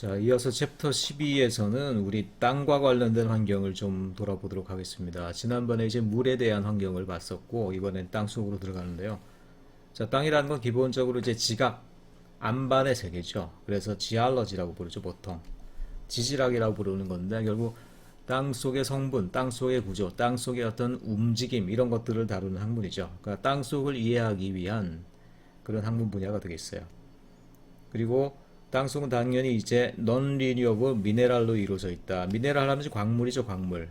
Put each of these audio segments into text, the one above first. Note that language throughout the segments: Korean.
자, 이어서 챕터 12에서는 우리 땅과 관련된 환경을 좀 돌아보도록 하겠습니다. 지난번에 이제 물에 대한 환경을 봤었고, 이번엔 땅 속으로 들어가는데요. 자, 땅이라는 건 기본적으로 이제 지각, 안반의 세계죠. 그래서 지알러지라고 부르죠, 보통. 지질학이라고 부르는 건데, 결국 땅 속의 성분, 땅 속의 구조, 땅 속의 어떤 움직임, 이런 것들을 다루는 학문이죠. 그러니까 땅 속을 이해하기 위한 그런 학문 분야가 되겠어요. 그리고 땅속은 당연히 이제 non-renewable 미네랄로 이루어져 있다. 미네랄 하면 광물이죠, 광물.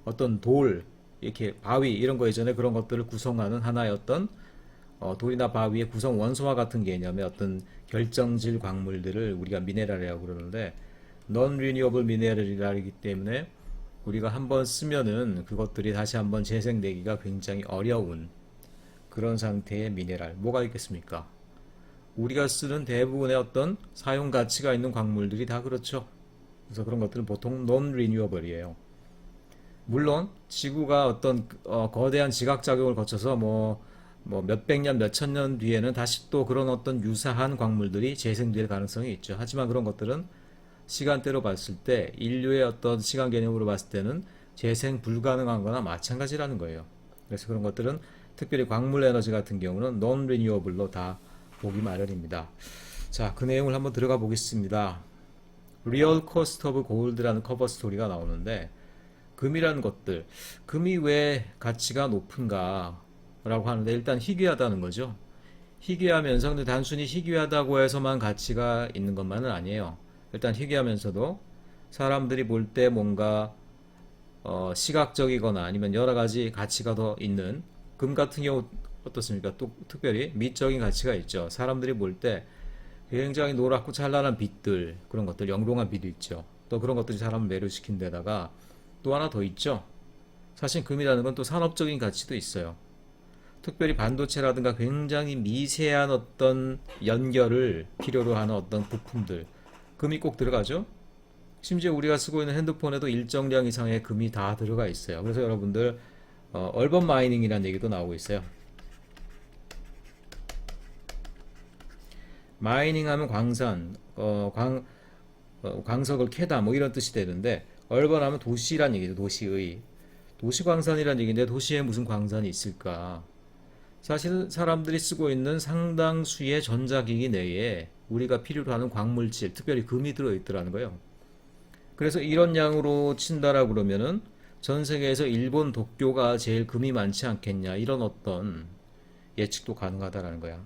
어떤 돌, 이렇게 바위 이런 거 예전에 그런 것들을 구성하는 하나의 어떤 돌이나 바위의 구성 원소와 같은 개념의 어떤 결정질 광물들을 우리가 미네랄이라고 그러는데 non-renewable 미네랄이기 때문에 우리가 한번 쓰면은 그것들이 다시 한번 재생되기가 굉장히 어려운 그런 상태의 미네랄. 뭐가 있겠습니까? 우리가 쓰는 대부분의 어떤 사용 가치가 있는 광물들이 다 그렇죠. 그래서 그런 것들은 보통 non-renewable이에요. 물론 지구가 어떤 거대한 지각작용을 거쳐서 뭐 몇백 년, 몇천 년 뒤에는 다시 또 그런 어떤 유사한 광물들이 재생될 가능성이 있죠. 하지만 그런 것들은 시간대로 봤을 때 인류의 어떤 시간 개념으로 봤을 때는 재생 불가능한 거나 마찬가지라는 거예요. 그래서 그런 것들은 특별히 광물 에너지 같은 경우는 non-renewable로 다 보기 마련입니다. 자, 그 내용을 한번 들어가 보겠습니다. Real Cost of Gold라는 커버 스토리가 나오는데 금이라는 것들, 금이 왜 가치가 높은가 라고 하는데 일단 희귀하다는 거죠. 희귀하면서 근데 단순히 희귀하다고 해서만 가치가 있는 것만은 아니에요. 일단 희귀하면서도 사람들이 볼 때 뭔가 시각적이거나 아니면 여러 가지 가치가 더 있는 금 같은 경우 어떻습니까? 또 특별히 미적인 가치가 있죠. 사람들이 볼 때 굉장히 노랗고 찬란한 빛들, 그런 것들, 영롱한 빛이 있죠. 또 그런 것들이 사람을 매료시킨 데다가 또 하나 더 있죠. 사실 금이라는 건 또 산업적인 가치도 있어요. 특별히 반도체라든가 굉장히 미세한 어떤 연결을 필요로 하는 어떤 부품들, 금이 꼭 들어가죠. 심지어 우리가 쓰고 있는 핸드폰에도 일정량 이상의 금이 다 들어가 있어요. 그래서 여러분들 얼번 마이닝이라는 얘기도 나오고 있어요. 마이닝 하면 광산, 광석을 캐다 뭐 이런 뜻이 되는데 얼번 하면 도시란 얘기죠. 도시의. 도시광산이란 얘기인데 도시에 무슨 광산이 있을까? 사실 사람들이 쓰고 있는 상당수의 전자기기 내에 우리가 필요로 하는 광물질, 특별히 금이 들어있더라는 거예요. 그래서 이런 양으로 친다라 그러면은 전 세계에서 일본 도쿄가 제일 금이 많지 않겠냐 이런 어떤 예측도 가능하다라는 거야.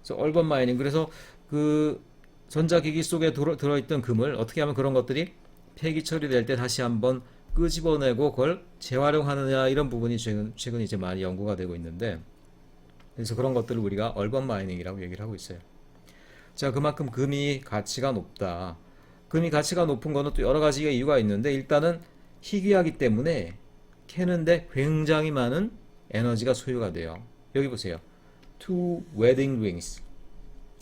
그래서 얼번 마이닝 그래서 그 전자기기 속에 들어있던 금을 어떻게 하면 그런 것들이 폐기 처리될 때 다시 한번 끄집어내고 그걸 재활용하느냐 이런 부분이 최근 이제 많이 연구가 되고 있는데 그래서 그런 것들을 우리가 얼번 마이닝이라고 얘기를 하고 있어요. 자, 그만큼 금이 가치가 높다. 금이 가치가 높은 거는 또 여러 가지 이유가 있는데 일단은 희귀하기 때문에 캐는데 굉장히 많은 에너지가 소요가 돼요. 여기 보세요. Two wedding rings.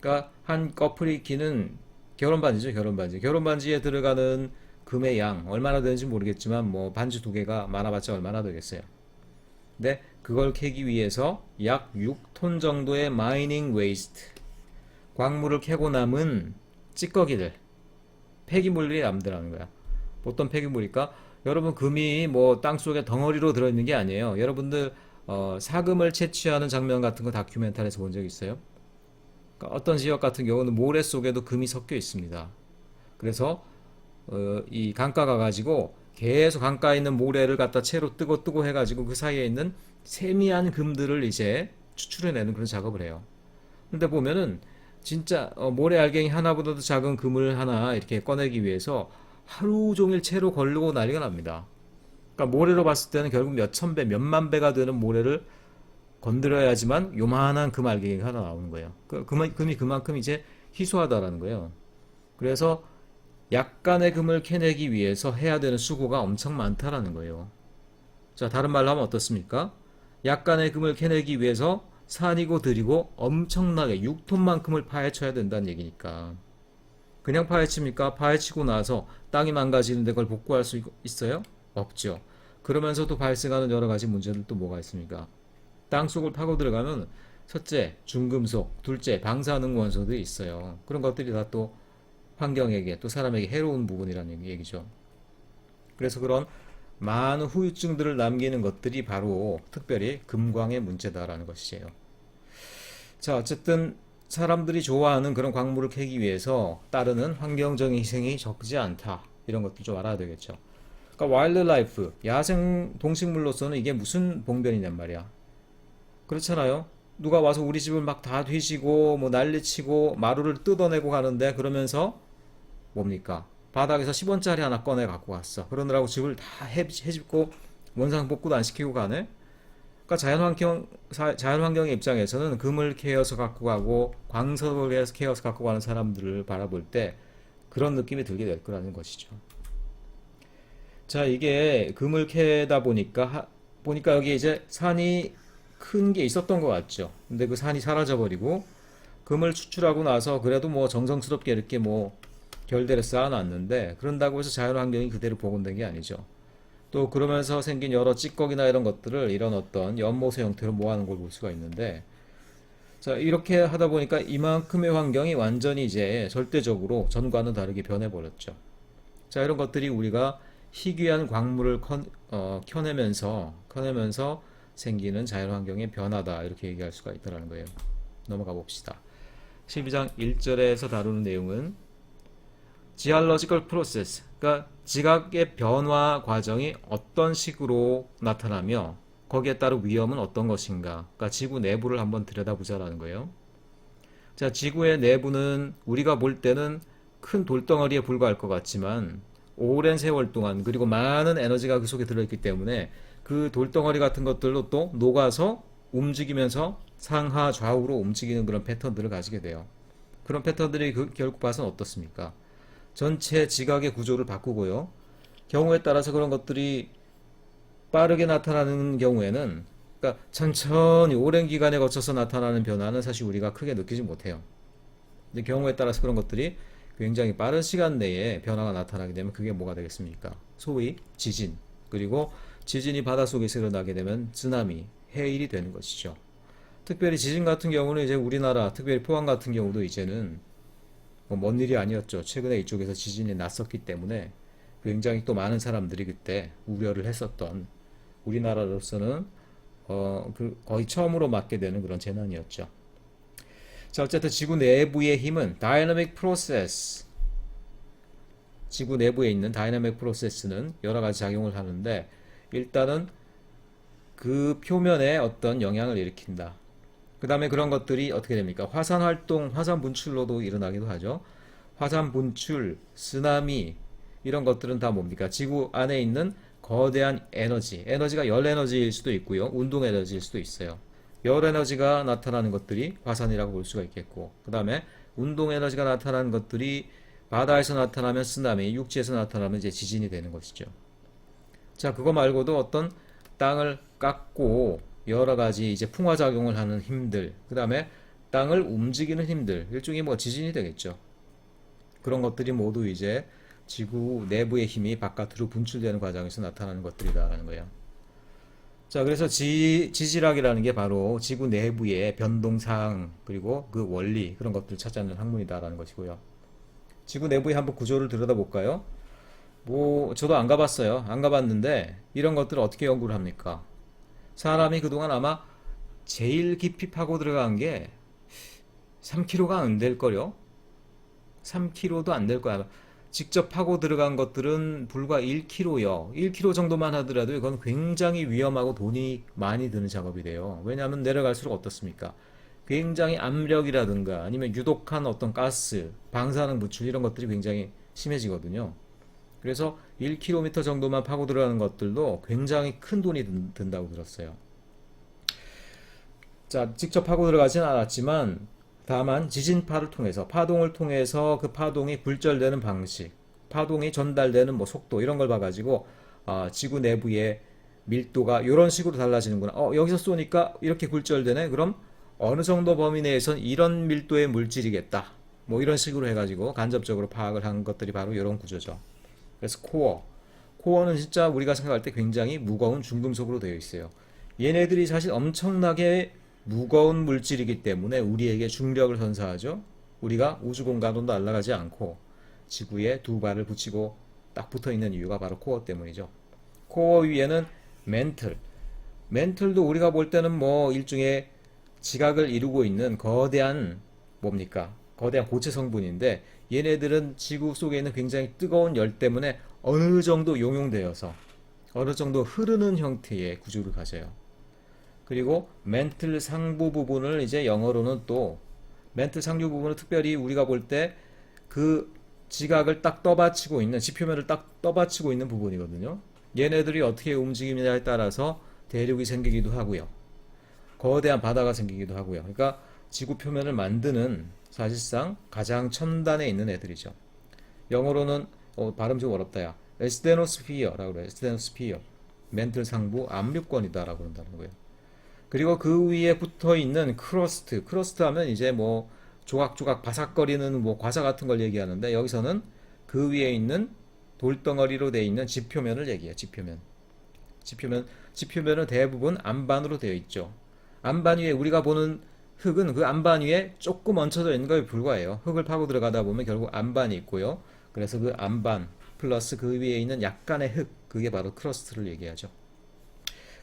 그러니까 한 커플이 끼는 결혼 반지죠, 결혼 반지. 결혼 반지에 들어가는 금의 양 얼마나 되는지 모르겠지만 뭐 반지 두 개가 많아봤자 얼마나 되겠어요. 근데 그걸 캐기 위해서 약 6톤 정도의 마이닝 웨이스트, 광물을 캐고 남은 찌꺼기들, 폐기물들이 남더라는 거야. 어떤 폐기물일까? 여러분 금이 뭐 땅속에 덩어리로 들어있는 게 아니에요. 여러분들 사금을 채취하는 장면 같은 거 다큐멘터리에서 본 적 있어요? 그러니까 어떤 지역 같은 경우는 모래 속에도 금이 섞여 있습니다. 그래서 이 강가가 가지고 계속 강가에 있는 모래를 갖다 채로 뜨고 해가지고 그 사이에 있는 세미한 금들을 이제 추출해내는 그런 작업을 해요. 근데 보면은 진짜 모래 알갱이 하나보다도 작은 금을 하나 이렇게 꺼내기 위해서 하루 종일 채로 걸르고 난리가 납니다. 그러니까 모래로 봤을 때는 결국 몇천 배, 몇만 배가 되는 모래를 건드려야지만 요만한 금 알갱이가 하나 나오는 거예요. 금이 그만큼 이제 희소하다라는 거예요. 그래서 약간의 금을 캐내기 위해서 해야 되는 수고가 엄청 많다라는 거예요. 자, 다른 말로 하면 어떻습니까? 약간의 금을 캐내기 위해서 산이고 들이고 엄청나게 6톤만큼을 파헤쳐야 된다는 얘기니까. 그냥 파헤칩니까? 파헤치고 나서 땅이 망가지는데 그걸 복구할 수 있어요? 없죠. 그러면서도 발생하는 여러 가지 문제들 또 뭐가 있습니까? 땅속을 파고 들어가면 첫째, 중금속, 둘째, 방사능 원소들이 있어요. 그런 것들이 다 또 환경에게 또 사람에게 해로운 부분이라는 얘기죠. 그래서 그런 많은 후유증들을 남기는 것들이 바로 특별히 금광의 문제다라는 것이에요. 자, 어쨌든 사람들이 좋아하는 그런 광물을 캐기 위해서 따르는 환경적인 희생이 적지 않다. 이런 것도 좀 알아야 되겠죠. 그러니까 와일드라이프, 야생 동식물로서는 이게 무슨 봉변이냔 말이야. 그렇잖아요. 누가 와서 우리 집을 막 다 뒤지고 뭐 난리치고 마루를 뜯어내고 가는데 그러면서 뭡니까? 바닥에서 10원짜리 하나 꺼내 갖고 갔어. 그러느라고 집을 다 해집고 원상복구도 안 시키고 가네? 그러니까 자연환경의 입장에서는 금을 캐어서 갖고 가고 광석을 해서 캐어서 갖고 가는 사람들을 바라볼 때 그런 느낌이 들게 될 거라는 것이죠. 자, 이게 금을 캐다 보니까 여기 이제 산이 큰 게 있었던 것 같죠. 근데 그 산이 사라져 버리고 금을 추출하고 나서 그래도 뭐 정성스럽게 이렇게 뭐 결대를 쌓아놨는데 그런다고 해서 자연환경이 그대로 복원된 게 아니죠. 또 그러면서 생긴 여러 찌꺼기나 이런 것들을 이런 어떤 연못의 형태로 모아놓은 걸 볼 수가 있는데 자 이렇게 하다 보니까 이만큼의 환경이 완전히 이제 절대적으로 전과는 다르게 변해버렸죠. 자 이런 것들이 우리가 희귀한 광물을 켜내면서 생기는 자연환경의 변화다 이렇게 얘기할 수가 있다는 거예요. 넘어가 봅시다. 12장 1절에서 다루는 내용은 geological process, 그러니까 지각의 변화 과정이 어떤 식으로 나타나며 거기에 따른 위험은 어떤 것인가. 그러니까 지구 내부를 한번 들여다보자라는 거예요. 자, 지구의 내부는 우리가 볼 때는 큰 돌덩어리에 불과할 것 같지만 오랜 세월 동안 그리고 많은 에너지가 그 속에 들어있기 때문에 그 돌덩어리 같은 것들로 또 녹아서 움직이면서 상하 좌우로 움직이는 그런 패턴들을 가지게 돼요. 그런 패턴들이 결국 봐서는 어떻습니까? 전체 지각의 구조를 바꾸고요. 경우에 따라서 그런 것들이 빠르게 나타나는 경우에는 그러니까 천천히 오랜 기간에 거쳐서 나타나는 변화는 사실 우리가 크게 느끼지 못해요. 근데 경우에 따라서 그런 것들이 굉장히 빠른 시간 내에 변화가 나타나게 되면 그게 뭐가 되겠습니까? 소위 지진, 그리고 지진이 바닷속에서 일어나게 되면 쓰나미, 해일이 되는 것이죠. 특별히 지진 같은 경우는 이제 우리나라, 특별히 포항 같은 경우도 이제는 뭐먼 일이 아니었죠. 최근에 이쪽에서 지진이 났었기 때문에 굉장히 또 많은 사람들이 그때 우려를 했었던 우리나라로서는 거의 처음으로 맞게 되는 그런 재난이었죠. 자, 어쨌든 지구 내부의 힘은 다이나믹 프로세스, 지구 내부에 있는 다이나믹 프로세스는 여러 가지 작용을 하는데 일단은 그 표면에 어떤 영향을 일으킨다. 그 다음에 그런 것들이 어떻게 됩니까? 화산 활동, 화산 분출로도 일어나기도 하죠. 화산 분출, 쓰나미 이런 것들은 다 뭡니까? 지구 안에 있는 거대한 에너지가 열 에너지일 수도 있고요. 운동 에너지일 수도 있어요. 열 에너지가 나타나는 것들이 화산이라고 볼 수가 있겠고 그 다음에 운동 에너지가 나타나는 것들이 바다에서 나타나면 쓰나미, 육지에서 나타나면 이제 지진이 되는 것이죠. 자, 그거 말고도 어떤 땅을 깎고 여러 가지 이제 풍화작용을 하는 힘들, 그 다음에 땅을 움직이는 힘들, 일종의 뭐 지진이 되겠죠. 그런 것들이 모두 이제 지구 내부의 힘이 바깥으로 분출되는 과정에서 나타나는 것들이다라는 거예요. 자, 그래서 지질학이라는 게 바로 지구 내부의 변동사항, 그리고 그 원리, 그런 것들을 찾아내는 학문이다라는 것이고요. 지구 내부의 한번 구조를 들여다볼까요? 뭐, 저도 안 가봤어요. 안 가봤는데, 이런 것들을 어떻게 연구를 합니까? 사람이 그동안 아마 제일 깊이 파고 들어간 게 3km가 안 될걸요? 3km도 안 될 거야. 직접 파고 들어간 것들은 불과 1km요. 1km 정도만 하더라도 이건 굉장히 위험하고 돈이 많이 드는 작업이 돼요. 왜냐하면 내려갈수록 어떻습니까? 굉장히 압력이라든가 아니면 유독한 어떤 가스, 방사능 물질 이런 것들이 굉장히 심해지거든요. 그래서 1km 정도만 파고 들어가는 것들도 굉장히 큰 돈이 든다고 들었어요. 자, 직접 파고 들어가진 않았지만 다만 지진파를 통해서 파동을 통해서 그 파동이 굴절되는 방식, 파동이 전달되는 뭐 속도 이런 걸 봐가지고 지구 내부의 밀도가 이런 식으로 달라지는구나. 여기서 쏘니까 이렇게 굴절되네. 그럼 어느 정도 범위 내에선 이런 밀도의 물질이겠다. 뭐 이런 식으로 해가지고 간접적으로 파악을 한 것들이 바로 이런 구조죠. 그래서 코어는 진짜 우리가 생각할 때 굉장히 무거운 중금속으로 되어 있어요. 얘네들이 사실 엄청나게 무거운 물질이기 때문에 우리에게 중력을 선사하죠. 우리가 우주 공간으로 날아가지 않고 지구에 두 발을 붙이고 딱 붙어 있는 이유가 바로 코어 때문이죠. 코어 위에는 멘틀. 멘틀도 우리가 볼 때는 뭐 일종의 지각을 이루고 있는 거대한 뭡니까? 거대한 고체 성분인데 얘네들은 지구 속에 있는 굉장히 뜨거운 열 때문에 어느 정도 용용되어서 어느 정도 흐르는 형태의 구조를 가져요. 그리고 멘틀 상부 부분을 이제 영어로는 또 멘틀 상부 부분은 특별히 우리가 볼 때 그 지각을 딱 떠받치고 있는 지표면을 딱 떠받치고 있는 부분이거든요. 얘네들이 어떻게 움직이느냐에 따라서 대륙이 생기기도 하고요. 거대한 바다가 생기기도 하고요. 그러니까 지구 표면을 만드는 사실상 가장 첨단에 있는 애들이죠. 영어로는 발음 좀 어렵다 야. 에스테노스피어라고 그래요. 에스테노스피어. 멘틀 상부 압력권이다라고 그런다는 거예요. 그리고 그 위에 붙어 있는 크러스트. 크러스트 하면 이제 뭐 조각조각 바삭거리는 뭐 과자 같은 걸 얘기하는데 여기서는 그 위에 있는 돌덩어리로 되어 있는 지표면을 얘기해요. 지표면. 지표면은 대부분 안반으로 되어 있죠. 안반 위에 우리가 보는 흙은 그 안반 위에 조금 얹혀져 있는 것에 불과해요. 흙을 파고 들어가다 보면 결국 안반이 있고요. 그래서 그 안반 플러스 그 위에 있는 약간의 흙, 그게 바로 크러스트를 얘기하죠.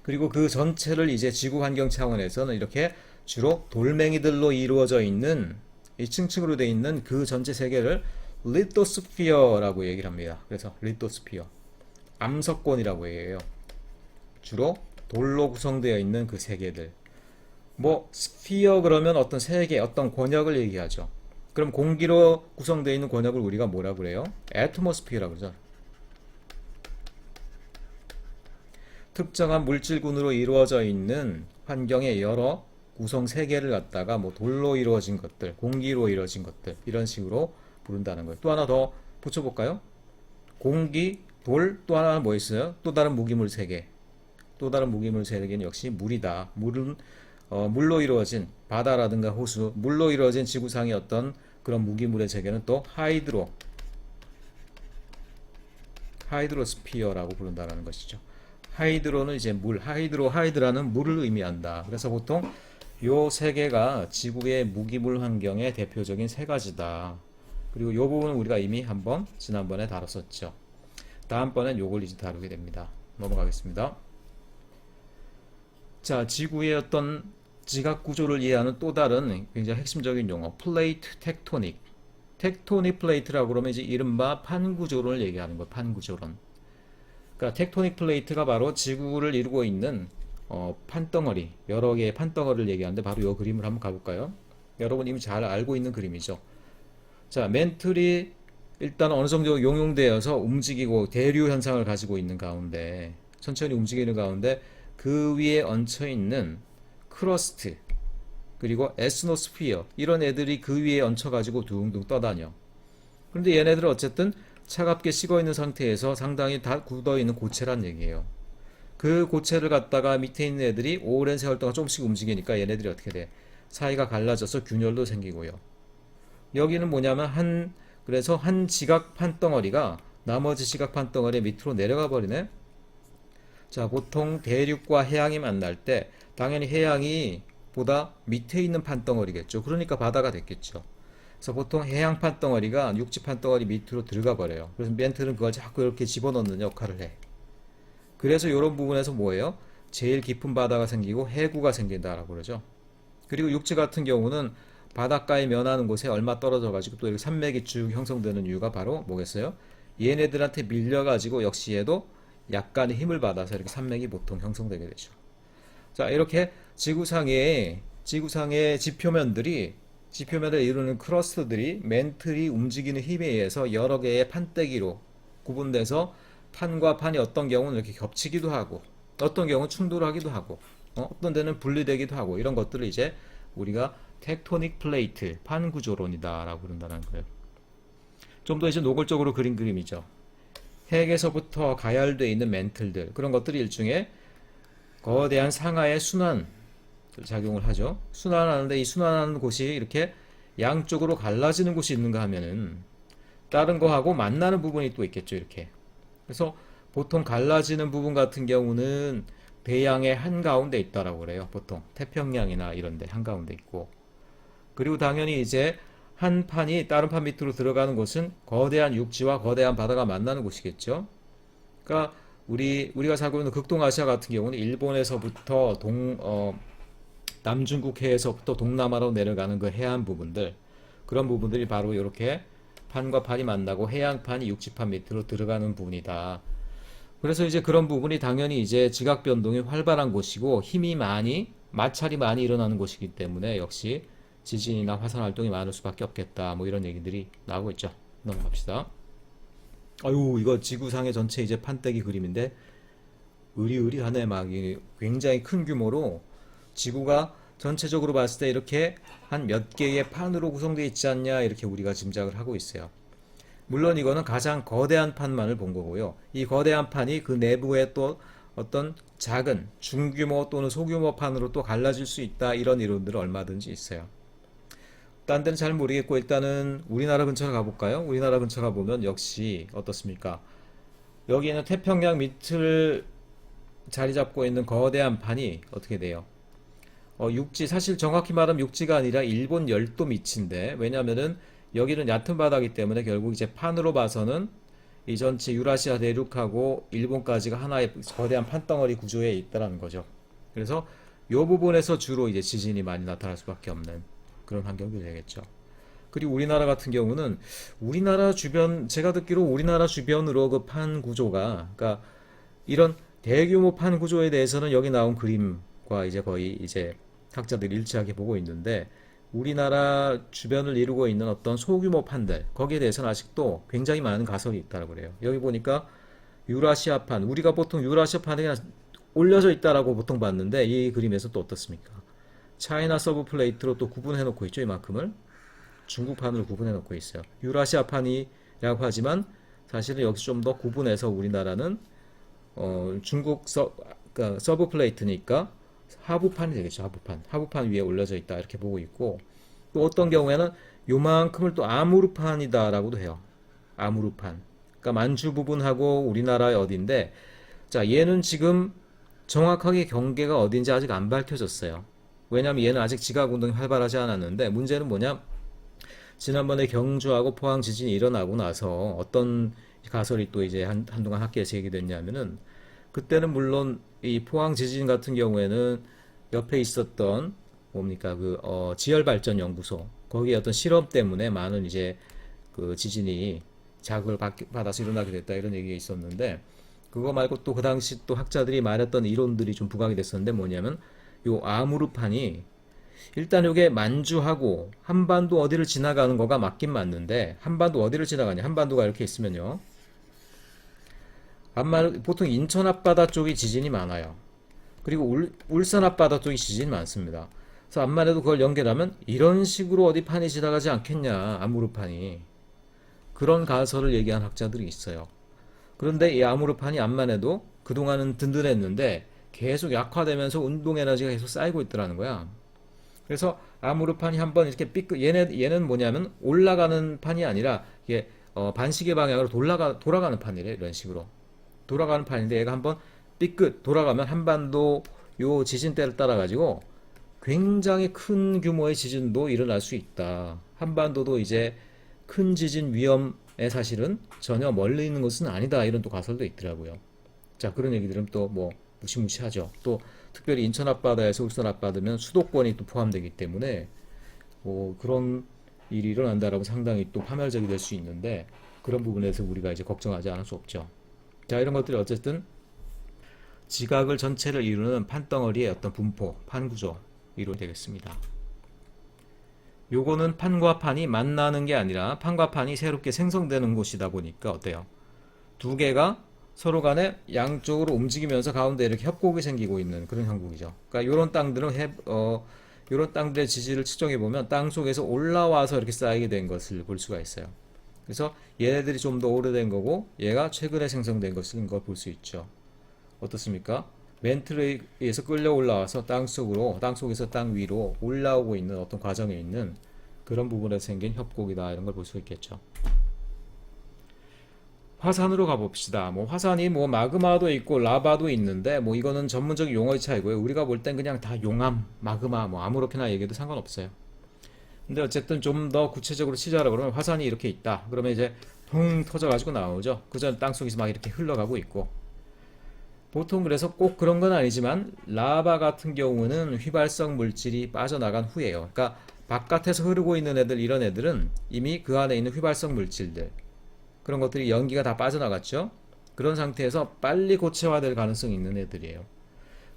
그리고 그 전체를 이제 지구 환경 차원에서는 이렇게 주로 돌멩이들로 이루어져 있는 이 층층으로 되어 있는 그 전체 세계를 리토스피어라고 얘기를 합니다. 그래서 리토스피어, 암석권이라고 얘기해요. 주로 돌로 구성되어 있는 그 세계들. 뭐 스피어 그러면 어떤 세계, 어떤 권역을 얘기하죠. 그럼 공기로 구성되어 있는 권역을 우리가 뭐라 그래요? 애트모스피어라고 그러죠. 특정한 물질군으로 이루어져 있는 환경의 여러 구성 세계를 갖다가 뭐 돌로 이루어진 것들, 공기로 이루어진 것들 이런 식으로 부른다는 거예요. 또 하나 더 붙여볼까요? 공기, 돌, 또 하나 뭐 있어요? 또 다른 무기물 세계. 또 다른 무기물 세계는 역시 물이다. 물은 물로 이루어진 바다라든가 호수, 물로 이루어진 지구상의 어떤 그런 무기물의 세계는 또 하이드로스피어라고 부른다는 것이죠. 하이드로는 이제 물, 하이드라는 물을 의미한다. 그래서 보통 요 세 개가 지구의 무기물 환경의 대표적인 세 가지다. 그리고 요 부분은 우리가 이미 한번 지난번에 다뤘었죠. 다음번엔 요걸 이제 다루게 됩니다. 넘어가겠습니다. 자, 지구의 어떤 지각 구조를 이해하는 또 다른 굉장히 핵심적인 용어, 플레이트 텍토닉. 텍토닉 플레이트라고 그러면 이제 이른바 판 구조론을 얘기하는 거예요. 판 구조론. 그러니까 텍토닉 플레이트가 바로 지구를 이루고 있는 판덩어리, 여러 개의 판덩어리를 얘기하는데 바로 이 그림을 한번 가볼까요? 여러분 이미 잘 알고 있는 그림이죠. 자, 멘틀이 일단 어느 정도 용용되어서 움직이고 대류 현상을 가지고 있는 가운데 천천히 움직이는 가운데 그 위에 얹혀 있는 크러스트 그리고 에스노스피어 이런 애들이 그 위에 얹혀 가지고 둥둥 떠다녀. 그런데 얘네들은 어쨌든 차갑게 식어 있는 상태에서 상당히 다 굳어 있는 고체란 얘기예요. 그 고체를 갖다가 밑에 있는 애들이 오랜 세월 동안 조금씩 움직이니까 얘네들이 어떻게 돼? 사이가 갈라져서 균열도 생기고요. 여기는 뭐냐면 그래서 한 지각 판덩어리가 나머지 지각 판덩어리 밑으로 내려가 버리네. 자, 보통 대륙과 해양이 만날 때 당연히 해양이 보다 밑에 있는 판덩어리겠죠. 그러니까 바다가 됐겠죠. 그래서 보통 해양 판덩어리가 육지 판덩어리 밑으로 들어가 버려요. 그래서 멘틀은 그걸 자꾸 이렇게 집어넣는 역할을 해. 그래서 이런 부분에서 뭐예요? 제일 깊은 바다가 생기고 해구가 생긴다라고 그러죠. 그리고 육지 같은 경우는 바닷가에 면하는 곳에 얼마 떨어져 가지고 또 이렇게 산맥이 쭉 형성되는 이유가 바로 뭐겠어요? 얘네들한테 밀려 가지고 역시 얘도 약간의 힘을 받아서 이렇게 산맥이 보통 형성되게 되죠. 자, 이렇게 지구상의 지표면을 이루는 크러스트들이 멘틀이 움직이는 힘에 의해서 여러 개의 판때기로 구분돼서 판과 판이 어떤 경우는 이렇게 겹치기도 하고 어떤 경우는 충돌하기도 하고 어떤 데는 분리되기도 하고 이런 것들을 이제 우리가 텍토닉 플레이트, 판 구조론이다 라고 그런다는 거예요. 좀 더 이제 노골적으로 그린 그림이죠. 핵에서부터 가열되어 있는 멘틀들 그런 것들이 일종의 거대한 상하의 순환 작용을 하죠. 순환하는데 이 순환하는 곳이 이렇게 양쪽으로 갈라지는 곳이 있는가 하면은 다른 거하고 만나는 부분이 또 있겠죠. 이렇게. 그래서 보통 갈라지는 부분 같은 경우는 대양의 한가운데 있다라고 그래요. 보통 태평양이나 이런 데 한가운데 있고. 그리고 당연히 이제 한 판이 다른 판 밑으로 들어가는 곳은 거대한 육지와 거대한 바다가 만나는 곳이겠죠. 그러니까 우리가 살고 있는 극동아시아 같은 경우는 일본에서부터 남중국해에서부터 동남아로 내려가는 그 해안 부분들, 그런 부분들이 바로 이렇게 판과 판이 만나고 해양판이 육지판 밑으로 들어가는 부분이다. 그래서 이제 그런 부분이 당연히 이제 지각 변동이 활발한 곳이고 마찰이 많이 일어나는 곳이기 때문에 역시 지진이나 화산 활동이 많을 수밖에 없겠다. 뭐 이런 얘기들이 나오고 있죠. 넘어갑시다. 아유, 이거 지구상의 전체 이제 판때기 그림인데 으리으리하네. 막 굉장히 큰 규모로 지구가 전체적으로 봤을 때 이렇게 한 몇 개의 판으로 구성되어 있지 않냐 이렇게 우리가 짐작을 하고 있어요. 물론 이거는 가장 거대한 판만을 본 거고요. 이 거대한 판이 그 내부에 또 어떤 작은 중규모 또는 소규모 판으로 또 갈라질 수 있다, 이런 이론들은 얼마든지 있어요. 딴 데는 잘 모르겠고 일단은 우리나라 근처로 가볼까요? 우리나라 근처 가보면 역시 어떻습니까? 여기는 태평양 밑을 자리 잡고 있는 거대한 판이 어떻게 돼요? 육지, 사실 정확히 말하면 육지가 아니라 일본 열도 밑인데, 왜냐면은 여기는 얕은 바다이기 때문에 결국 이제 판으로 봐서는 이 전체 유라시아 대륙하고 일본까지가 하나의 거대한 판덩어리 구조에 있다라는 거죠. 그래서 이 부분에서 주로 이제 지진이 많이 나타날 수밖에 없는 그런 환경이 되겠죠. 그리고 우리나라 같은 경우는 우리나라 주변, 제가 듣기로 우리나라 주변으로 그 판 구조가, 그러니까 이런 대규모 판 구조에 대해서는 여기 나온 그림과 이제 거의 이제 학자들이 일치하게 보고 있는데, 우리나라 주변을 이루고 있는 어떤 소규모 판들, 거기에 대해서는 아직도 굉장히 많은 가설이 있다고 그래요. 여기 보니까 유라시아판, 우리가 보통 유라시아판이 그냥 올려져 있다라고 보통 봤는데 이 그림에서 또 어떻습니까? 차이나 서브 플레이트로 또 구분해 놓고 있죠. 이만큼을 중국판으로 구분해 놓고 있어요. 유라시아판이라고 하지만 사실은 여기서 좀 더 구분해서 우리나라는 그러니까 서브 플레이트니까 하부판이 되겠죠. 하부판 위에 올려져 있다 이렇게 보고 있고, 또 어떤 경우에는 요만큼을 또 아무르판이다라고도 해요. 아무르판. 그러니까 만주 부분하고 우리나라의 어딘데, 자, 얘는 지금 정확하게 경계가 어딘지 아직 안 밝혀졌어요. 왜냐하면 얘는 아직 지각 운동이 활발하지 않았는데, 문제는 뭐냐? 지난번에 경주하고 포항 지진이 일어나고 나서 어떤 가설이 또 이제 한동안 학계에서 제기됐냐면은, 그때는 물론 이 포항 지진 같은 경우에는 옆에 있었던 뭡니까 그 지열 발전 연구소, 거기에 어떤 실험 때문에 많은 이제 그 지진이 자극을 받아서 일어나게 됐다, 이런 얘기가 있었는데, 그거 말고 또 그 당시 또 학자들이 말했던 이론들이 좀 부각이 됐었는데, 뭐냐면 요 아무르판이 일단 요게 만주하고 한반도 어디를 지나가는 거가 맞긴 맞는데, 한반도 어디를 지나가냐, 한반도가 이렇게 있으면요, 보통 인천 앞바다 쪽이 지진이 많아요. 그리고 울산 앞바다 쪽이 지진이 많습니다. 그래서 암만 해도 그걸 연결하면 이런 식으로 어디 판이 지나가지 않겠냐, 아무르판이. 그런 가설을 얘기한 학자들이 있어요. 그런데 이 아무르판이 암만 해도 그동안은 든든했는데 계속 약화되면서 운동 에너지가 계속 쌓이고 있더라는 거야. 그래서 아무르판이 한번 이렇게 얘는 뭐냐면 올라가는 판이 아니라 이게 반시계 방향으로 돌아가는 판이래. 이런 식으로 돌아가는 판인데, 얘가 한번 삐끗 돌아가면 한반도 요 지진대를 따라 가지고 굉장히 큰 규모의 지진도 일어날 수 있다. 한반도도 이제 큰 지진 위험에 사실은 전혀 멀리 있는 것은 아니다, 이런 또 가설도 있더라고요. 자, 그런 얘기들은 또 뭐 무시무시하죠. 또 특별히 인천 앞바다에서 울산 앞바다면 수도권이 또 포함되기 때문에 뭐 그런 일이 일어난다라고 상당히 또 파멸적이 될 수 있는데, 그런 부분에서 우리가 이제 걱정하지 않을 수 없죠. 자, 이런 것들이 어쨌든 지각을 전체를 이루는 판덩어리의 어떤 분포, 판구조 이론이 되겠습니다. 요거는 판과 판이 만나는 게 아니라 판과 판이 새롭게 생성되는 곳이다 보니까 어때요? 두 개가 서로 간에 양쪽으로 움직이면서 가운데 이렇게 협곡이 생기고 있는 그런 형국이죠. 그러니까 요런 땅들은 요런 땅들의 지지를 측정해 보면 땅 속에서 올라와서 이렇게 쌓이게 된 것을 볼 수가 있어요. 그래서 얘네들이 좀 더 오래된 거고 얘가 최근에 생성된 것인 걸 볼 수 있죠. 어떻습니까? 멘틀에 의해서 끌려 올라와서 땅속에서 땅 위로 올라오고 있는 어떤 과정에 있는 그런 부분에 생긴 협곡이다, 이런 걸 볼 수 있겠죠. 화산으로 가봅시다. 뭐 화산이 뭐 마그마도 있고 라바도 있는데, 뭐 이거는 전문적인 용어의 차이고요. 우리가 볼 땐 그냥 다 용암, 마그마 뭐 아무렇게나 얘기해도 상관없어요. 근데 어쨌든 좀 더 구체적으로 치자라 그러면 화산이 이렇게 있다. 그러면 이제 펑 터져가지고 나오죠. 그전 땅속에서 막 이렇게 흘러가고 있고. 보통 그래서 꼭 그런 건 아니지만 라바 같은 경우는 휘발성 물질이 빠져나간 후에요. 그러니까 바깥에서 흐르고 있는 애들 이런 애들은 이미 그 안에 있는 휘발성 물질들 그런 것들이 연기가 다 빠져나갔죠. 그런 상태에서 빨리 고체화될 가능성이 있는 애들이에요.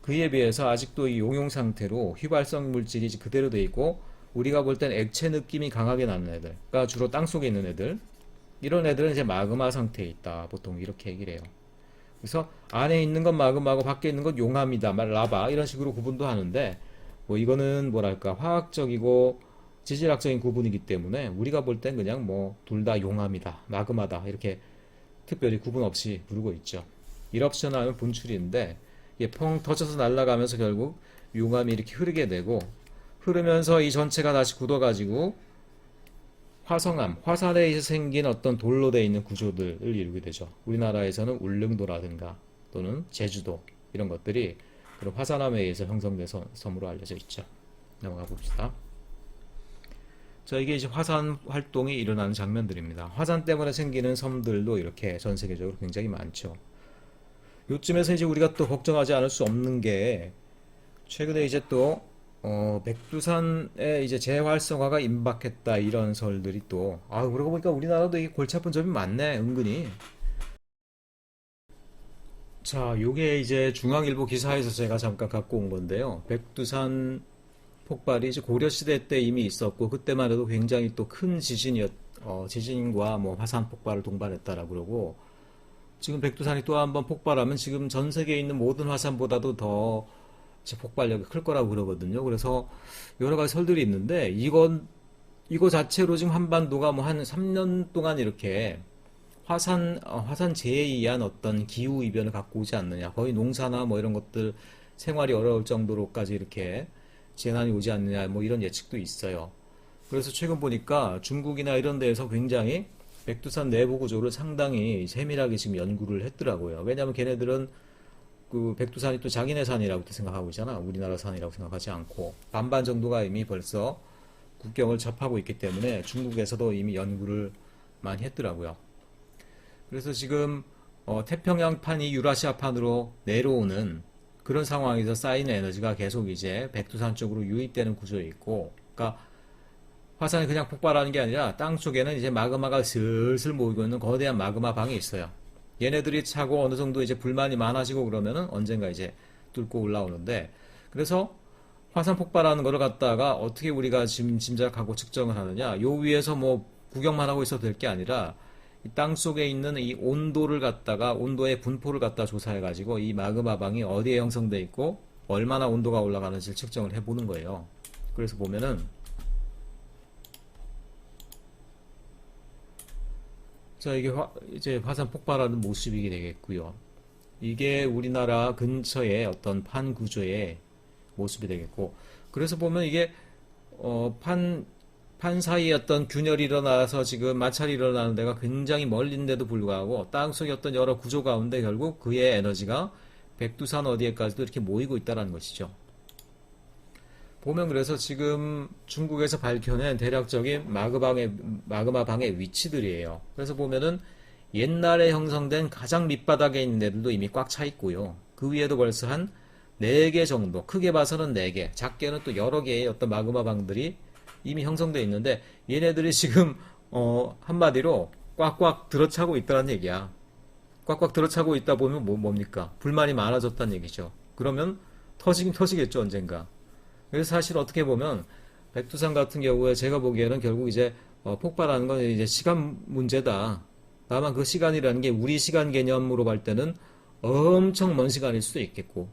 그에 비해서 아직도 이 용용 상태로 휘발성 물질이 그대로 돼 있고 우리가 볼 땐 액체 느낌이 강하게 나는 애들, 그러니까 주로 땅 속에 있는 애들, 이런 애들은 이제 마그마 상태에 있다. 보통 이렇게 얘기를 해요. 그래서 안에 있는 건 마그마고 밖에 있는 건 용암이다, 라바 이런 식으로 구분도 하는데 뭐 이거는 뭐랄까 화학적이고 지질학적인 구분이기 때문에 우리가 볼 땐 그냥 뭐 둘 다 용암이다, 마그마다 이렇게 특별히 구분 없이 부르고 있죠. 일옵션하면 분출인데 이게 펑 터져서 날아가면서 결국 용암이 이렇게 흐르게 되고 흐르면서 이 전체가 다시 굳어가지고 화성암, 화산에 생긴 어떤 돌로 되어 있는 구조들을 이루게 되죠. 우리나라에서는 울릉도라든가 또는 제주도 이런 것들이 그런 화산암에 의해서 형성된 섬으로 알려져 있죠. 넘어가 봅시다. 자, 이게 이제 화산 활동이 일어나는 장면들입니다. 화산 때문에 생기는 섬들도 이렇게 전 세계적으로 굉장히 많죠. 요쯤에서 이제 우리가 또 걱정하지 않을 수 없는 게 최근에 이제 또 백두산에 이제 재활성화가 임박했다 이런 설들이 또 그러고 보니까 우리나라도 이게 골치 아픈 점이 많네 은근히. 자, 요게 이제 중앙일보 기사에서 제가 잠깐 갖고 온 건데요. 백두산 폭발이 이제 고려시대 때 이미 있었고 그때만 해도 굉장히 또 큰 지진과 뭐 화산 폭발을 동반했다라고 그러고 지금 백두산이 또 한번 폭발하면 지금 전 세계에 있는 모든 화산보다도 더 폭발력이 클 거라고 그러거든요. 그래서 여러 가지 설들이 있는데 이거 자체로 지금 한반도가 뭐 한 3년 동안 이렇게 화산재해에 의한 어떤 기후 이변을 갖고 오지 않느냐. 거의 농사나 뭐 이런 것들 생활이 어려울 정도로까지 이렇게 재난이 오지 않느냐. 뭐 이런 예측도 있어요. 그래서 최근 보니까 중국이나 이런 데에서 굉장히 백두산 내부 구조를 상당히 세밀하게 지금 연구를 했더라고요. 왜냐하면 걔네들은 그 백두산이 또 자기네 산이라고 생각하고 있잖아. 우리나라 산이라고 생각하지 않고 반반 정도가 이미 벌써 국경을 접하고 있기 때문에 중국에서도 이미 연구를 많이 했더라고요. 그래서 지금 태평양판이 유라시아판으로 내려오는 그런 상황에서 쌓이는 에너지가 계속 이제 백두산 쪽으로 유입되는 구조에 있고, 그러니까 화산이 그냥 폭발하는 게 아니라 땅 쪽에는 이제 마그마가 슬슬 모이고 있는 거대한 마그마 방이 있어요. 얘네들이 차고 어느 정도 이제 불만이 많아지고 그러면은 언젠가 이제 뚫고 올라오는데, 그래서 화산 폭발하는 거를 갖다가 어떻게 우리가 지금 짐작하고 측정을 하느냐, 요 위에서 뭐 구경만 하고 있어도 될 게 아니라 땅 속에 있는 이 온도를 갖다가 온도의 분포를 갖다 조사해 가지고 이 마그마 방이 어디에 형성돼 있고 얼마나 온도가 올라가는지 측정을 해 보는 거예요. 그래서 보면은 자, 이게 이제 화산 폭발하는 모습이 되겠고요. 이게 우리나라 근처의 어떤 판 구조의 모습이 되겠고, 그래서 보면 이게 판 사이에 어떤 균열이 일어나서 지금 마찰이 일어나는 데가 굉장히 멀린데도 불구하고 땅속의 어떤 여러 구조 가운데 결국 그의 에너지가 백두산 어디에까지도 이렇게 모이고 있다는 것이죠. 보면 그래서 지금 중국에서 밝혀낸 대략적인 마그마 방의 위치들이에요. 그래서 보면은 옛날에 형성된 가장 밑바닥에 있는 애들도 이미 꽉 차 있고요. 그 위에도 벌써 한 4개 정도, 크게 봐서는 4개, 작게는 또 여러 개의 어떤 마그마 방들이 이미 형성되어 있는데 얘네들이 지금 한마디로 꽉꽉 들어차고 있다는 얘기야. 꽉꽉 들어차고 있다 보면 뭡니까? 불만이 많아졌다는 얘기죠. 그러면 터지긴 터지겠죠, 언젠가. 그래서 사실 어떻게 보면 백두산 같은 경우에 제가 보기에는 결국 이제 폭발하는 건 이제 시간 문제다. 다만 그 시간이라는 게 우리 시간 개념으로 볼 때는 엄청 먼 시간일 수도 있겠고,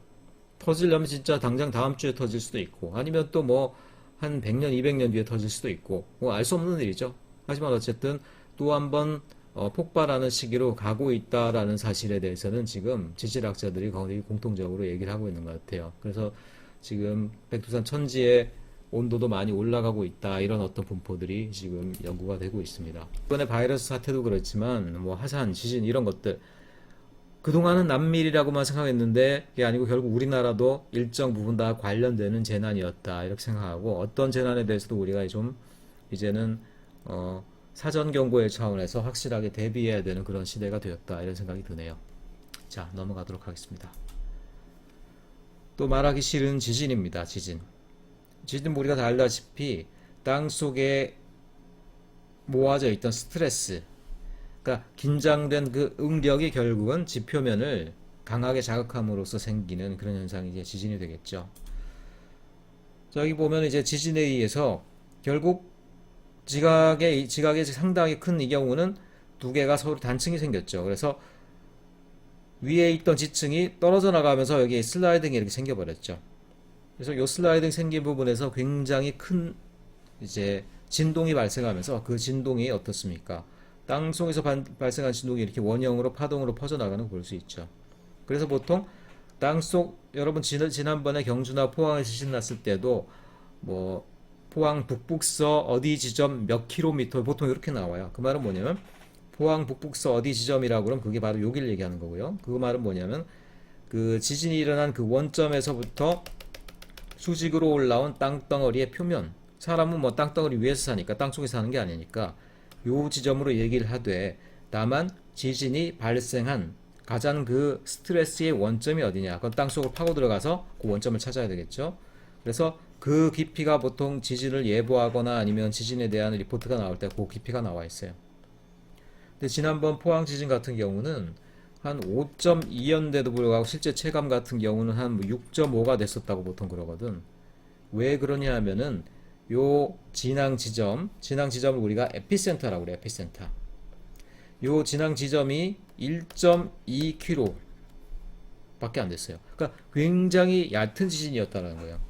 터지려면 진짜 당장 다음 주에 터질 수도 있고, 아니면 또 뭐 한 100년, 200년 뒤에 터질 수도 있고, 뭐 알 수 없는 일이죠. 하지만 어쨌든 또 한번 폭발하는 시기로 가고 있다라는 사실에 대해서는 지금 지질학자들이 거의 공통적으로 얘기를 하고 있는 것 같아요. 그래서 지금 백두산 천지의 온도도 많이 올라가고 있다, 이런 어떤 분포들이 지금 연구가 되고 있습니다. 이번에 바이러스 사태도 그렇지만 뭐 화산, 지진 이런 것들 그동안은 남미이라고만 생각했는데 그게 아니고 결국 우리나라도 일정 부분 다 관련되는 재난이었다 이렇게 생각하고, 어떤 재난에 대해서도 우리가 좀 이제는 사전 경고의 차원에서 확실하게 대비해야 되는 그런 시대가 되었다 이런 생각이 드네요. 자, 넘어가도록 하겠습니다. 또 말하기 싫은 지진입니다. 지진. 지진은 우리가 다 알다시피 땅 속에 모아져 있던 스트레스, 그러니까 긴장된 그 응력이 결국은 지표면을 강하게 자극함으로써 생기는 그런 현상이 이제 지진이 되겠죠. 자, 여기 보면 이제 지진에 의해서 결국 지각의 상당히 큰 이 경우는 두 개가 서로 단층이 생겼죠. 그래서 위에 있던 지층이 떨어져 나가면서 여기 슬라이딩이 이렇게 생겨버렸죠. 그래서 이 슬라이딩 생긴 부분에서 굉장히 큰 이제 진동이 발생하면서 그 진동이 어떻습니까? 땅 속에서 발생한 진동이 이렇게 원형으로 파동으로 퍼져나가는 걸 볼 수 있죠. 그래서 보통 땅속 여러분 지난번에 경주나 포항에 지진 났을 때도 뭐 포항 북북서 어디 지점 몇 킬로미터 보통 이렇게 나와요. 그 말은 뭐냐면 포항 북북서 어디 지점이라고 그러면 그게 바로 여기를 얘기하는 거고요. 그 말은 뭐냐면 그 지진이 일어난 그 원점에서부터 수직으로 올라온 땅덩어리의 표면, 사람은 뭐 땅덩어리 위에서 사니까 땅속에 사는 게 아니니까 요 지점으로 얘기를 하되, 다만 지진이 발생한 가장 그 스트레스의 원점이 어디냐, 그건 땅속으로 파고 들어가서 그 원점을 찾아야 되겠죠. 그래서 그 깊이가 보통 지진을 예보하거나 아니면 지진에 대한 리포트가 나올 때 그 깊이가 나와 있어요. 근데 지난번 포항 지진 같은 경우는 한 5.2였는데도 불구하고 실제 체감 같은 경우는 한 6.5가 됐었다고 보통 그러거든. 왜 그러냐 하면은 요 진앙 지점을 우리가 에피센터라고 그래. 에피센터. 요 진앙 지점이 1.2km 밖에 안 됐어요. 그러니까 굉장히 얕은 지진이었다는 거예요.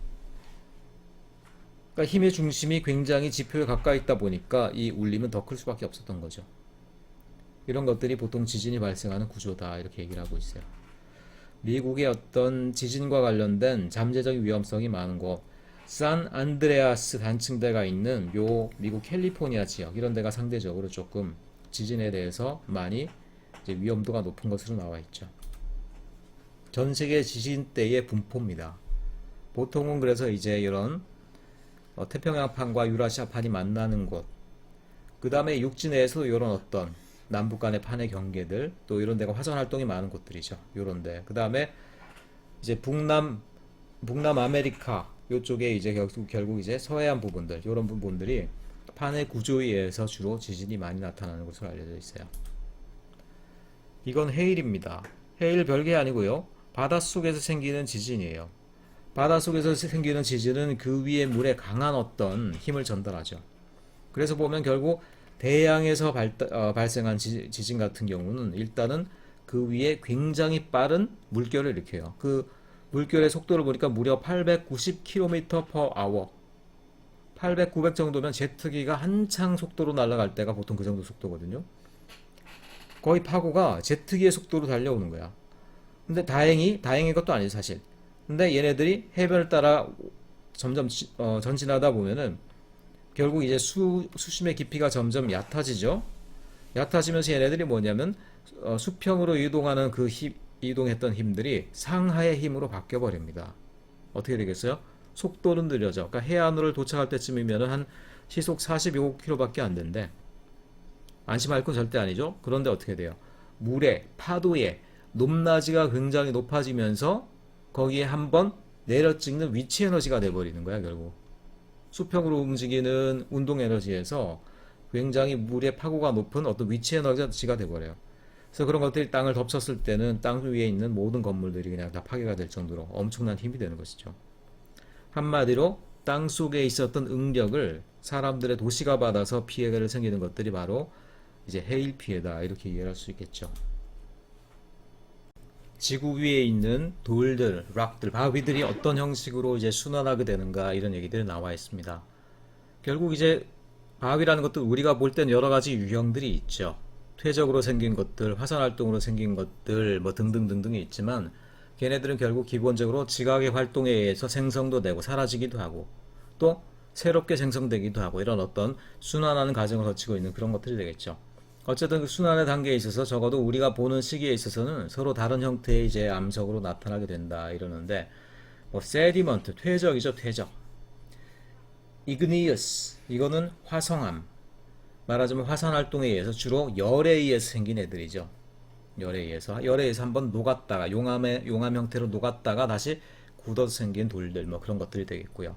그러니까 힘의 중심이 굉장히 지표에 가까이 있다 보니까 이 울림은 더 클 수밖에 없었던 거죠. 이런 것들이 보통 지진이 발생하는 구조다 이렇게 얘기를 하고 있어요. 미국의 어떤 지진과 관련된 잠재적 위험성이 많은 곳, 산 안드레아스 단층대가 있는 요 미국 캘리포니아 지역, 이런 데가 상대적으로 조금 지진에 대해서 많이 이제 위험도가 높은 것으로 나와 있죠. 전 세계 지진 때의 분포입니다. 보통은 그래서 이제 이런 태평양판과 유라시아판이 만나는 곳, 그 다음에 육지 내에서도 이런 어떤 남북 간의 판의 경계들, 또 이런 데가 화산 활동이 많은 곳들이죠. 이런 데. 그 다음에 이제 북남 아메리카 요쪽에 이제 결국 이제 서해안 부분들, 이런 부분들이 판의 구조에 의해서 주로 지진이 많이 나타나는 것으로 알려져 있어요. 이건 해일입니다. 해일 별게 아니고요. 바닷속에서 생기는 지진이에요. 바닷속에서 생기는 지진은 그 위에 물에 강한 어떤 힘을 전달하죠. 그래서 보면 결국 대양에서 발생한 지진 같은 경우는 일단은 그 위에 굉장히 빠른 물결을 일으켜요. 그 물결의 속도를 보니까 무려 890km/h. 800, 900 정도면 제트기가 한창 속도로 날아갈 때가 보통 그 정도 속도거든요. 거의 파고가 제트기의 속도로 달려오는 거야. 근데 다행인 것도 아니죠, 사실. 근데 얘네들이 해변을 따라 점점 전진하다 보면은 결국 이제 수심의 깊이가 점점 얕아지죠. 얕아지면서 얘네들이 뭐냐면 수평으로 이동하는 이동했던 힘들이 상하의 힘으로 바뀌어 버립니다. 어떻게 되겠어요? 속도는 느려져. 그러니까 해안으로 도착할 때쯤이면은 한 시속 42km밖에 안 된대. 안심할 건 절대 아니죠. 그런데 어떻게 돼요? 물의 파도의 높낮이가 굉장히 높아지면서 거기에 한번 내려찍는 위치 에너지가 돼버리는 거야, 결국. 수평으로 움직이는 운동 에너지에서 굉장히 물의 파고가 높은 어떤 위치 에너지가 돼버려요. 그래서 그런 것들이 땅을 덮쳤을 때는 땅 위에 있는 모든 건물들이 그냥 다 파괴가 될 정도로 엄청난 힘이 되는 것이죠. 한마디로 땅 속에 있었던 응력을 사람들의 도시가 받아서 피해가 생기는 것들이 바로 이제 해일 피해다, 이렇게 이해할 수 있겠죠. 지구 위에 있는 돌들, 락들, 바위들이 어떤 형식으로 이제 순환하게 되는가, 이런 얘기들이 나와 있습니다. 결국 이제 바위라는 것도 우리가 볼 땐 여러 가지 유형들이 있죠. 퇴적으로 생긴 것들, 화산 활동으로 생긴 것들, 뭐 등등등등이 있지만, 걔네들은 결국 기본적으로 지각의 활동에 의해서 생성도 되고 사라지기도 하고, 또 새롭게 생성되기도 하고, 이런 어떤 순환하는 과정을 거치고 있는 그런 것들이 되겠죠. 어쨌든 그 순환의 단계에 있어서 적어도 우리가 보는 시기에 있어서는 서로 다른 형태의 이제 암석으로 나타나게 된다, 이러는데, 뭐 세디먼트, 퇴적이죠. 퇴적. igneous 이거는 화성암. 말하자면 화산 활동에 의해서 주로 열에 의해서 생긴 애들이죠. 열에 의해서 한번 녹았다가 용암 형태로 녹았다가 다시 굳어서 생긴 돌들 뭐 그런 것들이 되겠고요.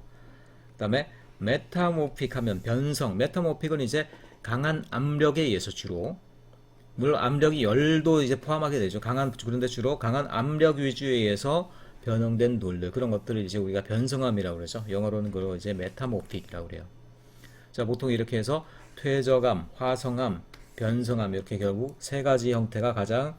그다음에 메타모픽 하면 변성. 메타모픽은 이제 강한 압력에 의해서 주로, 물론 압력이 열도 이제 포함하게 되죠. 그런데 주로 강한 압력 위주에 의해서 변형된 돌들, 그런 것들을 이제 우리가 변성암이라고 그러죠. 영어로는 그걸 이제 메타모픽이라고 그래요. 자, 보통 이렇게 해서 퇴적암, 화성암, 변성암, 이렇게 결국 세 가지 형태가 가장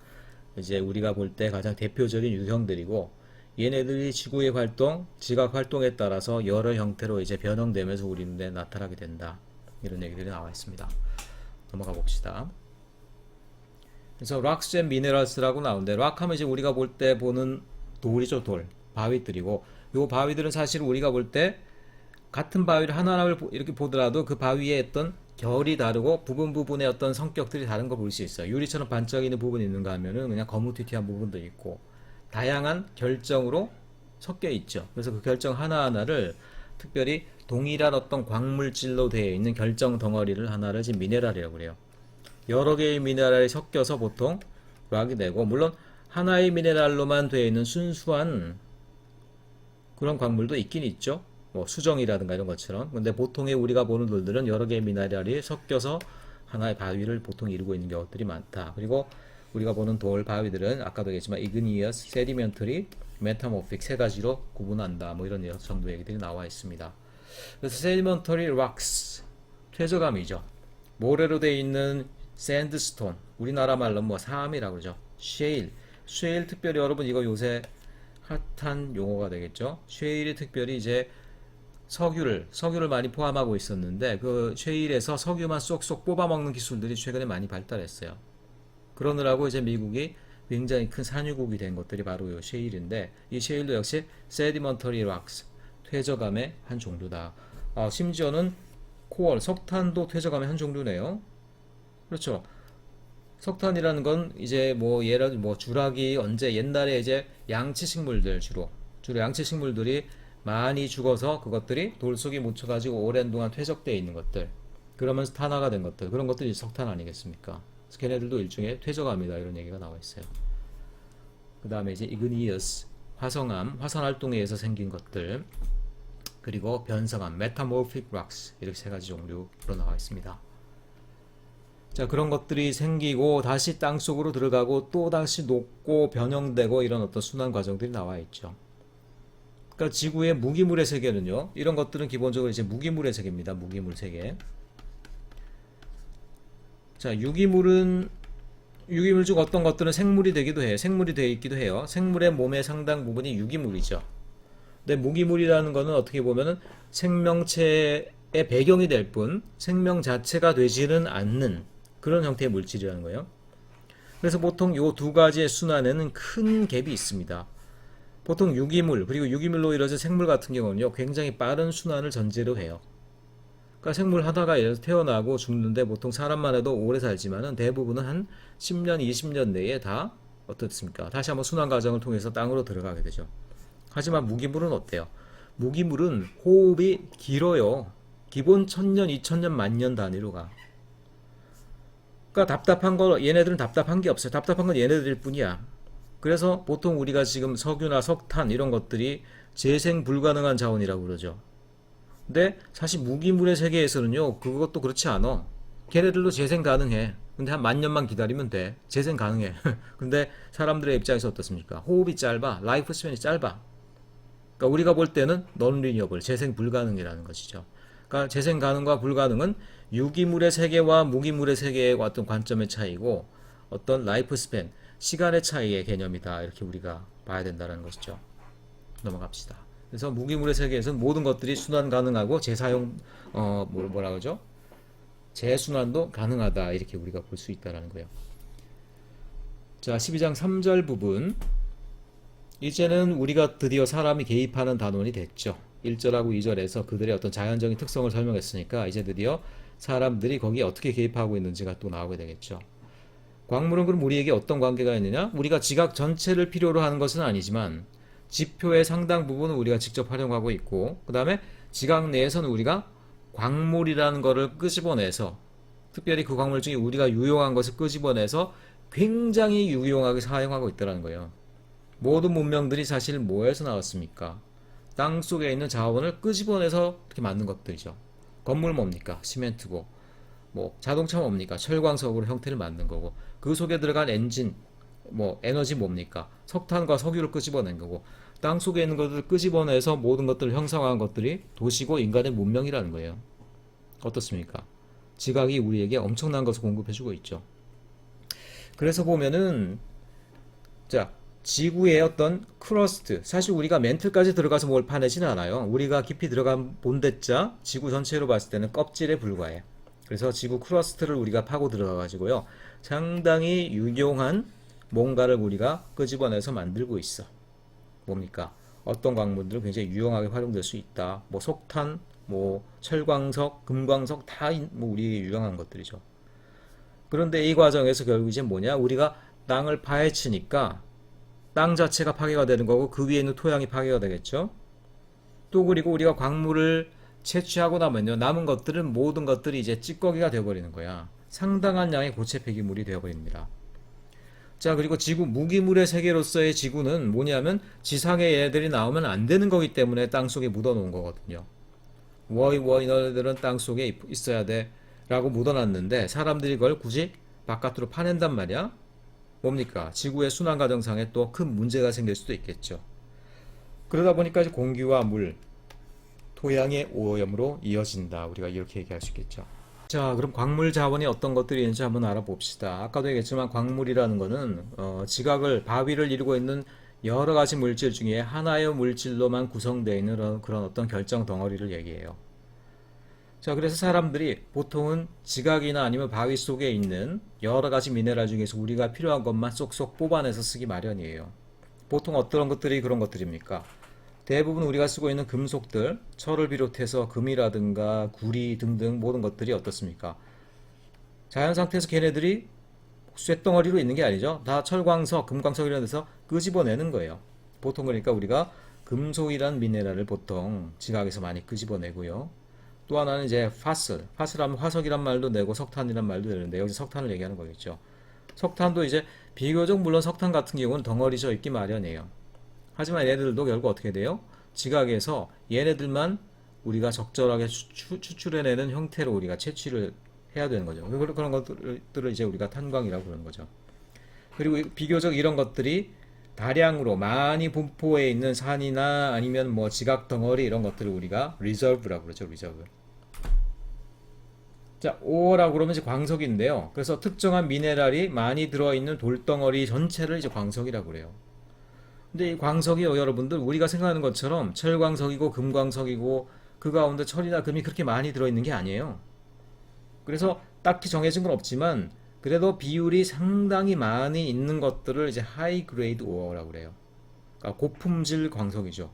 이제 우리가 볼 때 가장 대표적인 유형들이고, 얘네들이 지구의 활동, 지각 활동에 따라서 여러 형태로 이제 변형되면서 우리 눈에 나타나게 된다. 이런 얘기들이 나와 있습니다. 넘어가 봅시다. 그래서 rocks and minerals라고 나오는데, rock 하면 이제 우리가 볼 때 보는 돌이죠, 돌. 바위들이고, 요 바위들은 사실 우리가 볼 때 같은 바위를 하나하나 이렇게 보더라도 그 바위의 어떤 결이 다르고 부분의 어떤 성격들이 다른 걸 볼 수 있어요. 유리처럼 반짝이는 부분이 있는가 하면은 그냥 거무튀튀한 부분도 있고, 다양한 결정으로 섞여 있죠. 그래서 그 결정 하나하나를 특별히 동일한 어떤 광물질로 되어 있는 결정 덩어리를 하나를 지금 미네랄이라고 그래요. 여러 개의 미네랄이 섞여서 보통 락이 되고, 물론 하나의 미네랄로만 되어 있는 순수한 그런 광물도 있긴 있죠. 뭐 수정이라든가 이런 것처럼. 근데 보통의 우리가 보는 돌들은 여러 개의 미네랄이 섞여서 하나의 바위를 보통 이루고 있는 경우들이 많다. 그리고 우리가 보는 돌 바위들은 아까도 얘기했지만 igneous, sedimentary, metamorphic 세 가지로 구분한다. 뭐 이런 정도 얘기들이 나와 있습니다. 그래서 sedimentary rocks, 퇴적암이죠. 모래로 되어 있는 sandstone, 우리나라 말로 뭐 사암이라고 그러죠. shale, 특별히 여러분 이거 요새 핫한 용어가 되겠죠. 쉐일이 특별히 이제 석유를 많이 포함하고 있었는데, 그 쉐일에서 석유만 쏙쏙 뽑아먹는 기술들이 최근에 많이 발달했어요. 그러느라고 이제 미국이 굉장히 큰 산유국이 된 것들이 바로 이 쉐일인데, 이 쉐일도 역시 sedimentary rocks, 퇴적암의 한 종류다. 심지어는 코얼, 석탄도 퇴적암의 한 종류네요. 그렇죠. 석탄이라는 건 이제 뭐 예를 뭐 주라기 언제 옛날에 이제 양치식물들 주로 양치식물들이 많이 죽어서 그것들이 돌 속에 묻혀가지고 오랜 동안 퇴적되어 있는 것들, 그러면서 탄화가 된 것들, 그런 것들이 석탄 아니겠습니까? 그래서 걔네들도 일종의 퇴적암이다, 이런 얘기가 나와 있어요. 그 다음에 이제 igneous, 화성암, 화산 활동에 의해서 생긴 것들, 그리고 변성암, metamorphic rocks, 이렇게 세 가지 종류로 나와 있습니다. 자, 그런 것들이 생기고 다시 땅 속으로 들어가고 또 다시 녹고 변형되고 이런 어떤 순환 과정들이 나와 있죠. 그러니까 지구의 무기물의 세계는요, 이런 것들은 기본적으로 이제 무기물의 세계입니다. 무기물 세계. 자, 유기물 중 어떤 것들은 생물이 되기도 해요. 생물이 되어 있기도 해요. 생물의 몸의 상당 부분이 유기물이죠. 근데 무기물이라는 거는 어떻게 보면은 생명체의 배경이 될 뿐 생명 자체가 되지는 않는 그런 형태의 물질이라는 거예요. 그래서 보통 이 두 가지의 순환에는 큰 갭이 있습니다. 보통 유기물, 그리고 유기물로 이루어진 생물 같은 경우는요, 굉장히 빠른 순환을 전제로 해요. 그러니까 생물 하다가 태어나고 죽는데 보통 사람만 해도 오래 살지만은 대부분은 한 10년, 20년 내에 다 어떻습니까? 다시 한번 순환 과정을 통해서 땅으로 들어가게 되죠. 하지만 무기물은 어때요? 무기물은 호흡이 길어요. 기본 1000년, 2000년, 만년 단위로 가. 그러니까 얘네들은 답답한 게 없어요. 답답한 건 얘네들일 뿐이야. 그래서 보통 우리가 지금 석유나 석탄 이런 것들이 재생 불가능한 자원이라고 그러죠. 근데 사실 무기물의 세계에서는요, 그것도 그렇지 않아. 걔네들도 재생 가능해. 근데 한 10,000년만 기다리면 돼. 재생 가능해. 근데 사람들의 입장에서 어떻습니까? 호흡이 짧아. 라이프 스팬이 짧아. 그러니까 우리가 볼 때는 non-renewable, 재생 불가능이라는 것이죠. 그러니까 재생 가능과 불가능은 유기물의 세계와 무기물의 세계의 어떤 관점의 차이고, 어떤 라이프 스팬, 시간의 차이의 개념이다, 이렇게 우리가 봐야 된다는 것이죠. 넘어갑시다. 그래서 무기물의 세계에서는 모든 것들이 순환 가능하고 재사용, 뭐라 그러죠? 재순환도 가능하다, 이렇게 우리가 볼 수 있다는 거예요. 자, 12장 3절 부분. 이제는 우리가 드디어 사람이 개입하는 단원이 됐죠. 1절하고 2절에서 그들의 어떤 자연적인 특성을 설명했으니까 이제 드디어 사람들이 거기에 어떻게 개입하고 있는지가 또 나오게 되겠죠. 광물은 그럼 우리에게 어떤 관계가 있느냐? 우리가 지각 전체를 필요로 하는 것은 아니지만 지표의 상당 부분은 우리가 직접 활용하고 있고, 그 다음에 지각 내에서는 우리가 광물이라는 거를 끄집어내서 특별히 그 광물 중에 우리가 유용한 것을 끄집어내서 굉장히 유용하게 사용하고 있다는 거예요. 모든 문명들이 사실 뭐에서 나왔습니까? 땅 속에 있는 자원을 끄집어내서 이렇게 만든 것들이죠. 건물 뭡니까? 시멘트고, 뭐 자동차 뭡니까? 철광석으로 형태를 만든 거고, 그 속에 들어간 엔진, 뭐 에너지 뭡니까? 석탄과 석유를 끄집어낸 거고, 땅 속에 있는 것들을 끄집어내서 모든 것들을 형성한 것들이 도시고 인간의 문명이라는 거예요. 어떻습니까? 지각이 우리에게 엄청난 것을 공급해주고 있죠. 그래서 보면은 자, 지구의 어떤 크러스트, 사실 우리가 멘틀까지 들어가서 뭘 파내지는 않아요. 우리가 깊이 들어간 본대자 지구 전체로 봤을 때는 껍질에 불과해. 그래서 지구 크러스트를 우리가 파고 들어가 가지고요, 상당히 유용한 뭔가를 우리가 끄집어내서 만들고 있어. 뭡니까? 어떤 광물들은 굉장히 유용하게 활용될 수 있다. 뭐 석탄, 뭐 철광석, 금광석 다 뭐 우리 유용한 것들이죠. 그런데 이 과정에서 결국 이제 뭐냐? 우리가 땅을 파헤치니까 땅 자체가 파괴가 되는 거고 그 위에 있는 토양이 파괴가 되겠죠. 또 그리고 우리가 광물을 채취하고 나면요, 남은 것들은 모든 것들이 이제 찌꺼기가 되어버리는 거야. 상당한 양의 고체 폐기물이 되어버립니다. 자, 그리고 지구 무기물의 세계로서의 지구는 뭐냐면 지상에 얘네들이 나오면 안 되는 거기 때문에 땅속에 묻어놓은 거거든요. 워이 너희들은 땅속에 있어야 돼 라고 묻어놨는데 사람들이 그걸 굳이 바깥으로 파낸단 말이야. 뭡니까? 지구의 순환 과정상에 또 큰 문제가 생길 수도 있겠죠. 그러다 보니까 이제 공기와 물, 토양의 오염으로 이어진다. 우리가 이렇게 얘기할 수 있겠죠. 자, 그럼 광물 자원이 어떤 것들이 있는지 한번 알아봅시다. 아까도 얘기했지만 광물이라는 거는 지각을 바위를 이루고 있는 여러 가지 물질 중에 하나의 물질로만 구성되어 있는 그런 어떤 결정 덩어리를 얘기해요. 자, 그래서 사람들이 보통은 지각이나 아니면 바위 속에 있는 여러 가지 미네랄 중에서 우리가 필요한 것만 쏙쏙 뽑아내서 쓰기 마련이에요. 보통 어떤 것들이 그런 것들입니까? 대부분 우리가 쓰고 있는 금속들, 철을 비롯해서 금이라든가 구리 등등 모든 것들이 어떻습니까? 자연 상태에서 걔네들이 쇳덩어리로 있는 게 아니죠. 다 철광석, 금광석 이런 데서 끄집어내는 거예요. 보통 그러니까 우리가 금속이란 미네랄을 보통 지각에서 많이 끄집어내고요. 또 하나는 이제 파슬하면 화석이란 말도 내고 석탄이란 말도 되는데 여기 석탄을 얘기하는 거겠죠. 석탄도 이제 비교적 물론 석탄 같은 경우는 덩어리져 있기 마련이에요. 하지만 얘네들도 결국 어떻게 돼요? 지각에서 얘네들만 우리가 적절하게 추출해내는 형태로 우리가 채취를 해야 되는 거죠. 그런 것들을 이제 우리가 탄광이라고 그러는 거죠. 그리고 비교적 이런 것들이 다량으로 많이 분포해 있는 산이나 아니면 뭐 지각 덩어리 이런 것들을 우리가 리저브라고 그러죠. 리저브. 자, 오어라고 그러면 이제 광석인데요. 그래서 특정한 미네랄이 많이 들어있는 돌덩어리 전체를 이제 광석이라고 그래요. 근데 이 광석이 여러분들 우리가 생각하는 것처럼 철광석이고 금광석이고 그 가운데 철이나 금이 그렇게 많이 들어있는 게 아니에요. 그래서 딱히 정해진 건 없지만 그래도 비율이 상당히 많이 있는 것들을 이제 하이 그레이드 오어라고 그래요. 그러니까 고품질 광석이죠.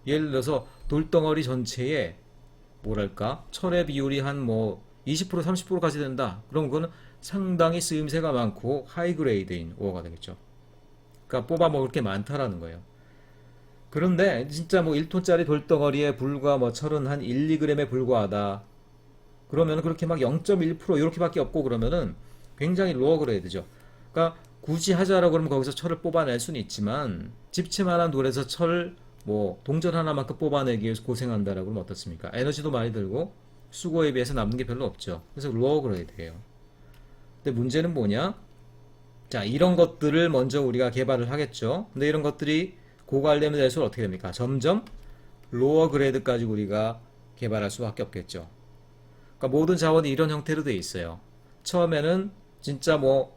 예를 들어서 돌덩어리 전체에 뭐랄까 철의 비율이 한 뭐 20% 30%까지 된다. 그럼 그거는 상당히 쓰임새가 많고 하이 그레이드인 오어가 되겠죠. 그러니까 뽑아 먹을 게 많다라는 거예요. 그런데 진짜 뭐 1톤짜리 돌덩어리에 불과 뭐 철은 한 1, 2g에 불과하다. 그러면 그렇게 막 0.1% 이렇게밖에 없고 그러면은 굉장히 로어 그레이드죠. 그러니까 굳이 하자라고 그러면 거기서 철을 뽑아낼 수는 있지만 집채만한 돌에서 철 뭐 동전 하나만큼 뽑아내기 위해서 고생한다라고 그러면 어떻습니까? 에너지도 많이 들고 수고에 비해서 남는 게 별로 없죠. 그래서 로어 그레이드예요. 근데 문제는 뭐냐? 자, 이런 것들을 먼저 우리가 개발을 하겠죠. 근데 이런 것들이 고갈되면 될수록 어떻게 됩니까? 점점 로어 그레이드까지 우리가 개발할 수밖에 없겠죠. 그러니까 모든 자원이 이런 형태로 되어 있어요. 처음에는 진짜 뭐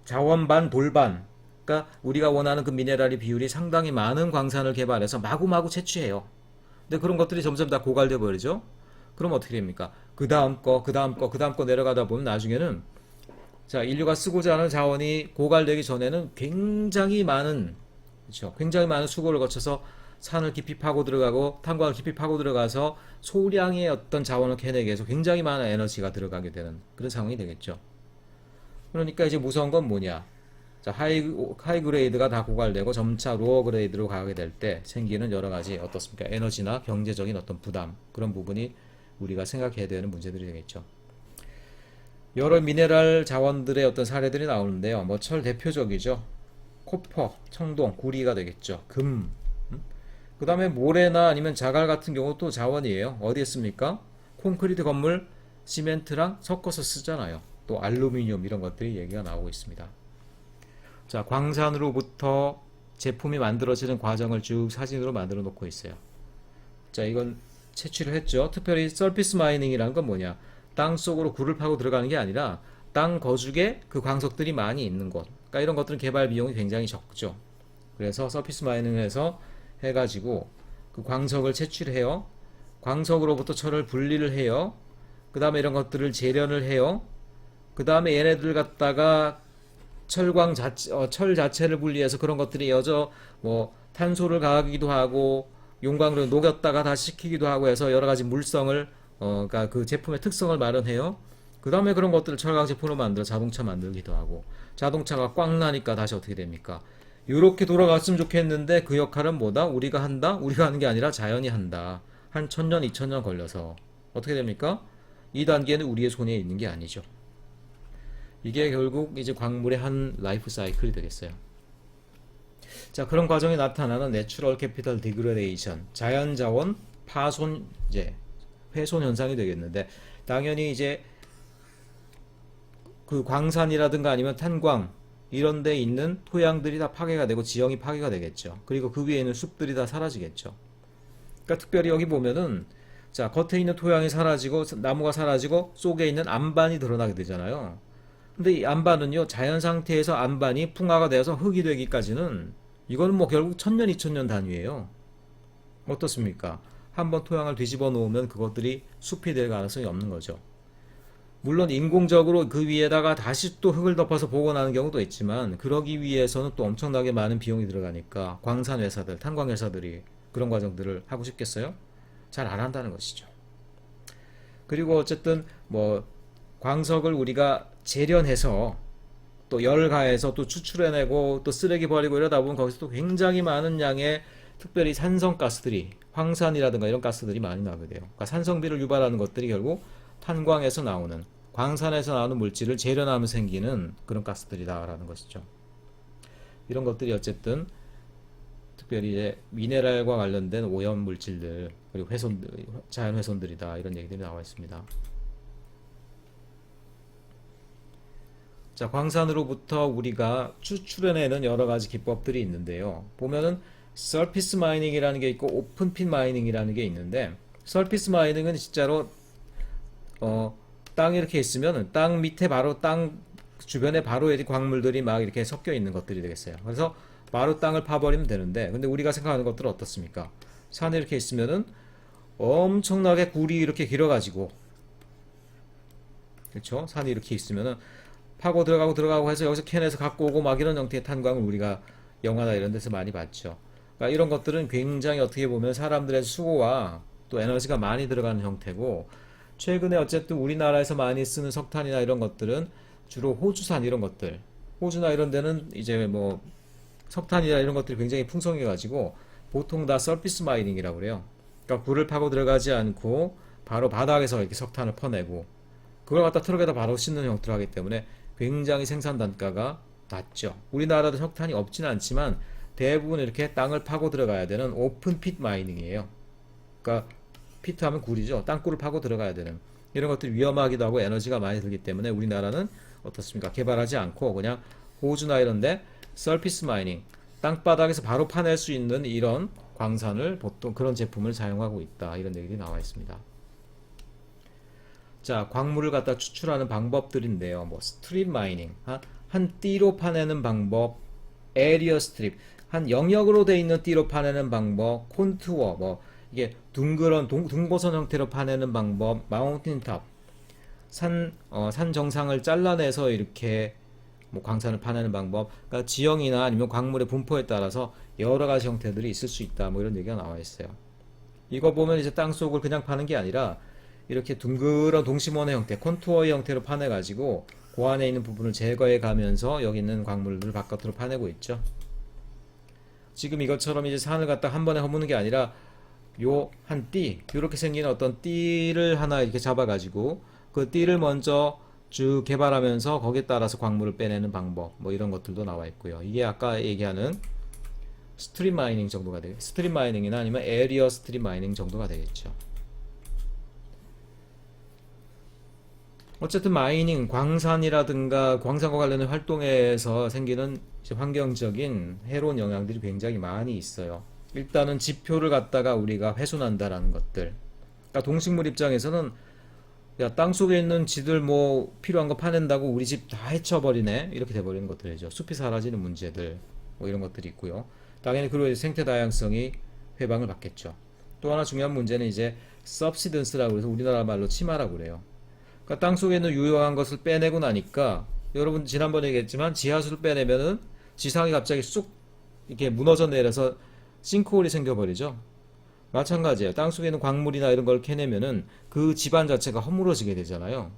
자원 반, 돌 반. 그러니까 우리가 원하는 그 미네랄의 비율이 상당히 많은 광산을 개발해서 마구마구 채취해요. 근데 그런 것들이 점점 다 고갈돼 버리죠. 그럼 어떻게 됩니까? 그 다음 거, 그 다음 거, 그 다음 거 내려가다 보면 나중에는 자, 인류가 쓰고자 하는 자원이 고갈되기 전에는 굉장히 많은, 그렇죠? 굉장히 많은 수고를 거쳐서 산을 깊이 파고 들어가고 탄광을 깊이 파고 들어가서 소량의 어떤 자원을 캐내기 위해서 굉장히 많은 에너지가 들어가게 되는 그런 상황이 되겠죠. 그러니까 이제 무서운 건 뭐냐? 자, 하이 그레이드가 다 고갈되고 점차 로어 그레이드로 가게 될 때 생기는 여러 가지 어떻습니까? 에너지나 경제적인 어떤 부담 그런 부분이 우리가 생각해야 되는 문제들이 되겠죠. 여러 미네랄 자원들의 어떤 사례들이 나오는데요. 뭐 철 대표적이죠. 코퍼, 청동, 구리가 되겠죠. 금. 그 다음에 모래나 아니면 자갈 같은 경우 또 자원이에요. 어디에 씁니까? 콘크리트 건물, 시멘트랑 섞어서 쓰잖아요. 또 알루미늄 이런 것들이 얘기가 나오고 있습니다. 자, 광산으로부터 제품이 만들어지는 과정을 쭉 사진으로 만들어 놓고 있어요. 자, 이건 채취를 했죠. 특별히 서피스 마이닝이라는 건 뭐냐? 땅 속으로 굴을 파고 들어가는 게 아니라 땅 거죽에 그 광석들이 많이 있는 곳. 그러니까 이런 것들은 개발 비용이 굉장히 적죠. 그래서 서피스 마이닝을 해서 해가지고 그 광석을 채취를 해요. 광석으로부터 철을 분리를 해요. 그 다음에 이런 것들을 재련을 해요. 그 다음에 얘네들 갖다가 철 자체를 분리해서 그런 것들이 여저 뭐 탄소를 가하기도 하고 용광로 녹였다가 다시 식히기도 하고 해서 여러 가지 물성을 그러니까 그 제품의 특성을 마련해요. 그 다음에 그런 것들을 철강 제품으로 만들어 자동차 만들기도 하고 자동차가 꽉 나니까 다시 어떻게 됩니까? 이렇게 돌아갔으면 좋겠는데 그 역할은 뭐다? 우리가 한다? 우리가 하는 게 아니라 자연이 한다. 한 1000년, 2000년 걸려서 어떻게 됩니까? 이 단계는 우리의 손에 있는 게 아니죠. 이게 결국 이제 광물의 한 라이프 사이클이 되겠어요. 자, 그런 과정이 나타나는 내추럴 캐피탈 디그레데이션, 자연 자원 파손제, 훼손 현상이 되겠는데 당연히 이제 그 광산이라든가 아니면 탄광 이런 데 있는 토양들이 다 파괴가 되고 지형이 파괴가 되겠죠. 그리고 그 위에 있는 숲들이 다 사라지겠죠. 그러니까 특별히 여기 보면은 자, 겉에 있는 토양이 사라지고 나무가 사라지고 속에 있는 안반이 드러나게 되잖아요. 근데 이 안반은요, 자연 상태에서 안반이 풍화가 되어서 흙이 되기까지는 이거는 뭐 결국 1000년, 2000년 단위예요. 어떻습니까? 한번 토양을 뒤집어 놓으면 그것들이 숲이 될 가능성이 없는 거죠. 물론 인공적으로 그 위에다가 다시 또 흙을 덮어서 복원하는 경우도 있지만 그러기 위해서는 또 엄청나게 많은 비용이 들어가니까 광산 회사들, 탄광 회사들이 그런 과정들을 하고 싶겠어요? 잘 안 한다는 것이죠. 그리고 어쨌든 뭐 광석을 우리가 재련해서 또 열 가해서 또 추출해내고 또 쓰레기 버리고 이러다 보면 거기서 또 굉장히 많은 양의 특별히 산성가스들이 황산이라든가 이런 가스들이 많이 나오게 돼요. 그러니까 산성비를 유발하는 것들이 결국 탄광에서 나오는 광산에서 나오는 물질을 재련하면 생기는 그런 가스들이다라는 것이죠. 이런 것들이 어쨌든 특별히 이제 미네랄과 관련된 오염 물질들 그리고 훼손 자연 훼손들이다 이런 얘기들이 나와 있습니다. 자, 광산으로부터 우리가 추출해내는 여러 가지 기법들이 있는데요. 보면은 서피스 마이닝이라는 게 있고 오픈핏 마이닝이라는 게 있는데 서피스 마이닝은 진짜로 땅이 이렇게 있으면 땅 밑에 바로 땅 주변에 바로 이 광물들이 막 이렇게 섞여 있는 것들이 되겠어요. 그래서 바로 땅을 파버리면 되는데 근데 우리가 생각하는 것들은 어떻습니까? 산에 이렇게 있으면은 엄청나게 굴이 이렇게 길어가지고 그렇죠? 산이 이렇게 있으면은 파고 들어가고 해서 여기서 캔에서 갖고 오고 막 이런 형태의 탄광을 우리가 영화나 이런 데서 많이 봤죠. 그러니까 이런 것들은 굉장히 어떻게 보면 사람들의 수고와 또 에너지가 많이 들어가는 형태고 최근에 어쨌든 우리나라에서 많이 쓰는 석탄이나 이런 것들은 주로 호주산 이런 것들 호주나 이런 데는 이제 뭐 석탄이나 이런 것들이 굉장히 풍성해 가지고 보통 다 서피스 마이닝이라고 그래요. 그러니까 굴을 파고 들어가지 않고 바로 바닥에서 이렇게 석탄을 퍼내고 그걸 갖다 트럭에다 바로 싣는 형태로 하기 때문에 굉장히 생산 단가가 낮죠. 우리나라도 석탄이 없지는 않지만 대부분 이렇게 땅을 파고 들어가야 되는 오픈 핏 마이닝이에요. 그러니까 피트 하면 굴이죠. 땅굴을 파고 들어가야 되는 이런 것들이 위험하기도 하고 에너지가 많이 들기 때문에 우리나라는 어떻습니까? 개발하지 않고 그냥 호주나 이런데 서피스 마이닝 땅바닥에서 바로 파낼 수 있는 이런 광산을 보통 그런 제품을 사용하고 있다 이런 얘기들이 나와 있습니다. 자, 광물을 갖다 추출하는 방법들인데요. 뭐 스트립 마이닝, 한 띠로 파내는 방법, 에리어 스트립, 한 영역으로 돼 있는 띠로 파내는 방법, 콘투어, 뭐 이게 둥그런 등고선 형태로 파내는 방법, 마운틴 탑, 산 정상을 잘라내서 이렇게 뭐 광산을 파내는 방법, 그러니까 지형이나 아니면 광물의 분포에 따라서 여러 가지 형태들이 있을 수 있다. 뭐 이런 얘기가 나와 있어요. 이거 보면 이제 땅 속을 그냥 파는 게 아니라 이렇게 둥그런 동심원의 형태, 콘투어의 형태로 파내가지고 그 안에 있는 부분을 제거해 가면서 여기 있는 광물들을 바깥으로 파내고 있죠. 지금 이것처럼 이제 산을 갖다 한 번에 허무는 게 아니라 요 한 띠, 이렇게 생긴 어떤 띠를 하나 이렇게 잡아가지고 그 띠를 먼저 쭉 개발하면서 거기에 따라서 광물을 빼내는 방법, 뭐 이런 것들도 나와 있고요. 이게 아까 얘기하는 스트림 마이닝 정도가 되겠, 스트림 마이닝이나 아니면 에리어 스트림 마이닝 정도가 되겠죠. 어쨌든 마이닝, 광산이라든가 광산과 관련된 활동에서 생기는 환경적인 해로운 영향들이 굉장히 많이 있어요. 일단은 지표를 갖다가 우리가 훼손한다라는 것들. 그러니까 동식물 입장에서는 야, 땅속에 있는 지들 뭐 필요한 거 파낸다고 우리 집 다 해쳐버리네, 이렇게 돼버리는 것들이죠. 숲이 사라지는 문제들, 뭐 이런 것들이 있고요. 당연히 그로 생태 다양성이 회방을 받겠죠. 또 하나 중요한 문제는 이제 subsidence라고 해서 우리나라 말로 치마라고 그래요. 그러니까 땅속에 있는 유효한 것을 빼내고 나니까, 여러분 지난번에 얘기했지만 지하수를 빼내면은 지상이 갑자기 쑥 이렇게 무너져 내려서 싱크홀이 생겨버리죠. 마찬가지예요. 땅속에 있는 광물이나 이런 걸 캐내면은 그 집안 자체가 허물어지게 되잖아요.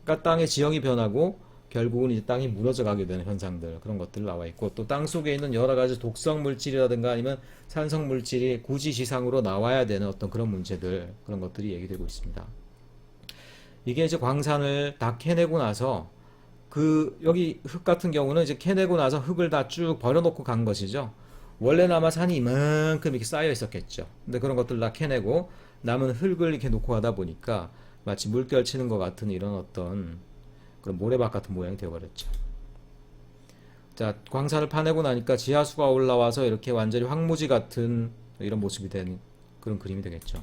그러니까 땅의 지형이 변하고 결국은 이제 땅이 무너져 가게 되는 현상들, 그런 것들 나와 있고, 또 땅속에 있는 여러 가지 독성 물질이라든가 아니면 산성 물질이 굳이 지상으로 나와야 되는 어떤 그런 문제들, 그런 것들이 얘기되고 있습니다. 이게 이제 광산을 다 캐내고 나서 그 여기 흙 같은 경우는 이제 캐내고 나서 흙을 다 쭉 버려놓고 간 것이죠. 원래는 아마 산이 이만큼 이렇게 쌓여 있었겠죠. 근데 그런 것들 다 캐내고 남은 흙을 이렇게 놓고 하다 보니까 마치 물결 치는 것 같은 이런 어떤 그런 모래밭 같은 모양이 되어버렸죠. 자, 광산을 파내고 나니까 지하수가 올라와서 이렇게 완전히 황무지 같은 이런 모습이 된 그런 그림이 되겠죠.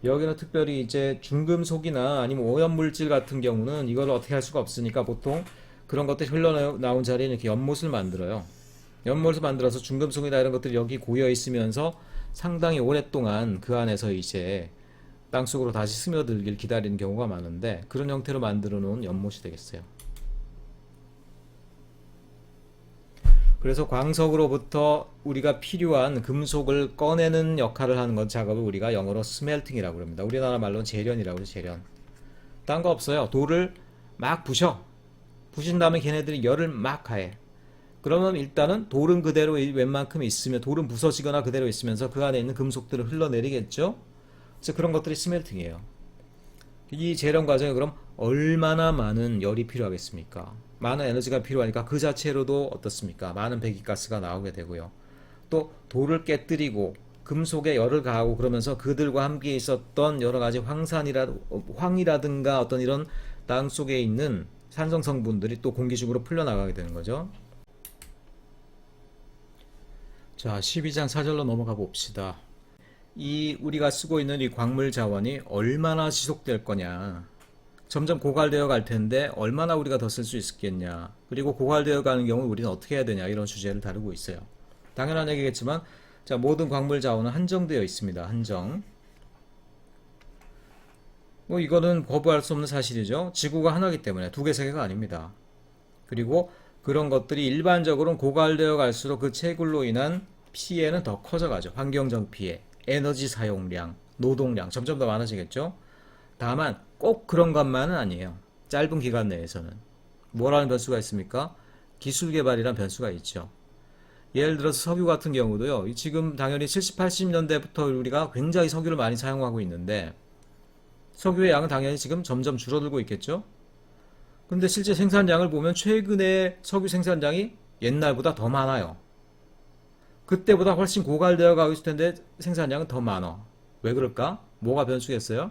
여기는 특별히 이제 중금속이나 아니면 오염물질 같은 경우는 이걸 어떻게 할 수가 없으니까 보통 그런 것들이 흘러나온 자리에 이렇게 연못을 만들어요. 연못을 만들어서 중금속이나 이런 것들이 여기 고여 있으면서 상당히 오랫동안 그 안에서 이제 땅속으로 다시 스며들길 기다리는 경우가 많은데, 그런 형태로 만들어 놓은 연못이 되겠어요. 그래서 광석으로부터 우리가 필요한 금속을 꺼내는 역할을 하는 것, 작업을 우리가 영어로 스멜팅이라고 합니다. 우리나라 말로는 재련이라고 해요. 재련. 딴 거 없어요. 돌을 막 부셔. 부신 다음에 걔네들이 열을 막 가해. 그러면 일단은 돌은 그대로 웬만큼 있으면, 돌은 부서지거나 그대로 있으면서 그 안에 있는 금속들을 흘러내리겠죠. 그래서 그런 것들이 스멜팅이에요. 이 재련 과정에 그럼 얼마나 많은 열이 필요하겠습니까? 많은 에너지가 필요하니까 그 자체로도 어떻습니까? 많은 배기가스가 나오게 되고요. 또 돌을 깨뜨리고 금속에 열을 가하고 그러면서 그들과 함께 있었던 여러 가지 황이라든가 어떤 이런 땅 속에 있는 산성 성분들이 또 공기 중으로 풀려나가게 되는 거죠. 자, 12장 4절로 넘어가 봅시다. 이 우리가 쓰고 있는 이 광물 자원이 얼마나 지속될 거냐, 점점 고갈되어 갈 텐데 얼마나 우리가 더 쓸 수 있겠냐, 그리고 고갈되어 가는 경우 우리는 어떻게 해야 되냐, 이런 주제를 다루고 있어요. 당연한 얘기겠지만, 자, 모든 광물 자원은 한정되어 있습니다. 한정. 뭐 이거는 거부할 수 없는 사실이죠. 지구가 하나이기 때문에 두 개, 세 개가 아닙니다. 그리고 그런 것들이 일반적으로 고갈되어 갈수록 그 채굴로 인한 피해는 더 커져가죠. 환경적 피해, 에너지 사용량, 노동량 점점 더 많아지겠죠. 다만 꼭 그런 것만은 아니에요. 짧은 기간 내에서는 뭐라는 변수가 있습니까? 기술 개발이란 변수가 있죠. 예를 들어서 석유 같은 경우도요, 지금 당연히 70, 80년대부터 우리가 굉장히 석유를 많이 사용하고 있는데 석유의 양은 당연히 지금 점점 줄어들고 있겠죠. 근데 실제 생산량을 보면 최근에 석유 생산량이 옛날보다 더 많아요. 그때보다 훨씬 고갈되어 가고 있을 텐데 생산량은 더 많아. 왜 그럴까? 뭐가 변수겠어요?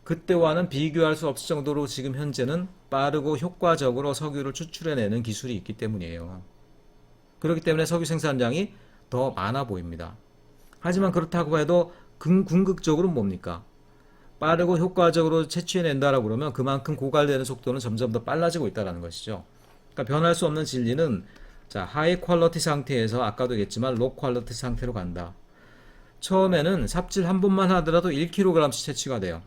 그때와는 비교할 수 없을 정도로 지금 현재는 빠르고 효과적으로 석유를 추출해내는 기술이 있기 때문이에요. 그렇기 때문에 석유 생산량이 더 많아 보입니다. 하지만 그렇다고 해도 궁극적으로 뭡니까? 빠르고 효과적으로 채취해낸다라고 그러면 그만큼 고갈되는 속도는 점점 더 빨라지고 있다는 것이죠. 그러니까 변할 수 없는 진리는, 자, 하이 퀄러티 상태에서 아까도 얘기했지만 로 퀄러티 상태로 간다. 처음에는 삽질 한 번만 하더라도 1kg씩 채취가 돼요.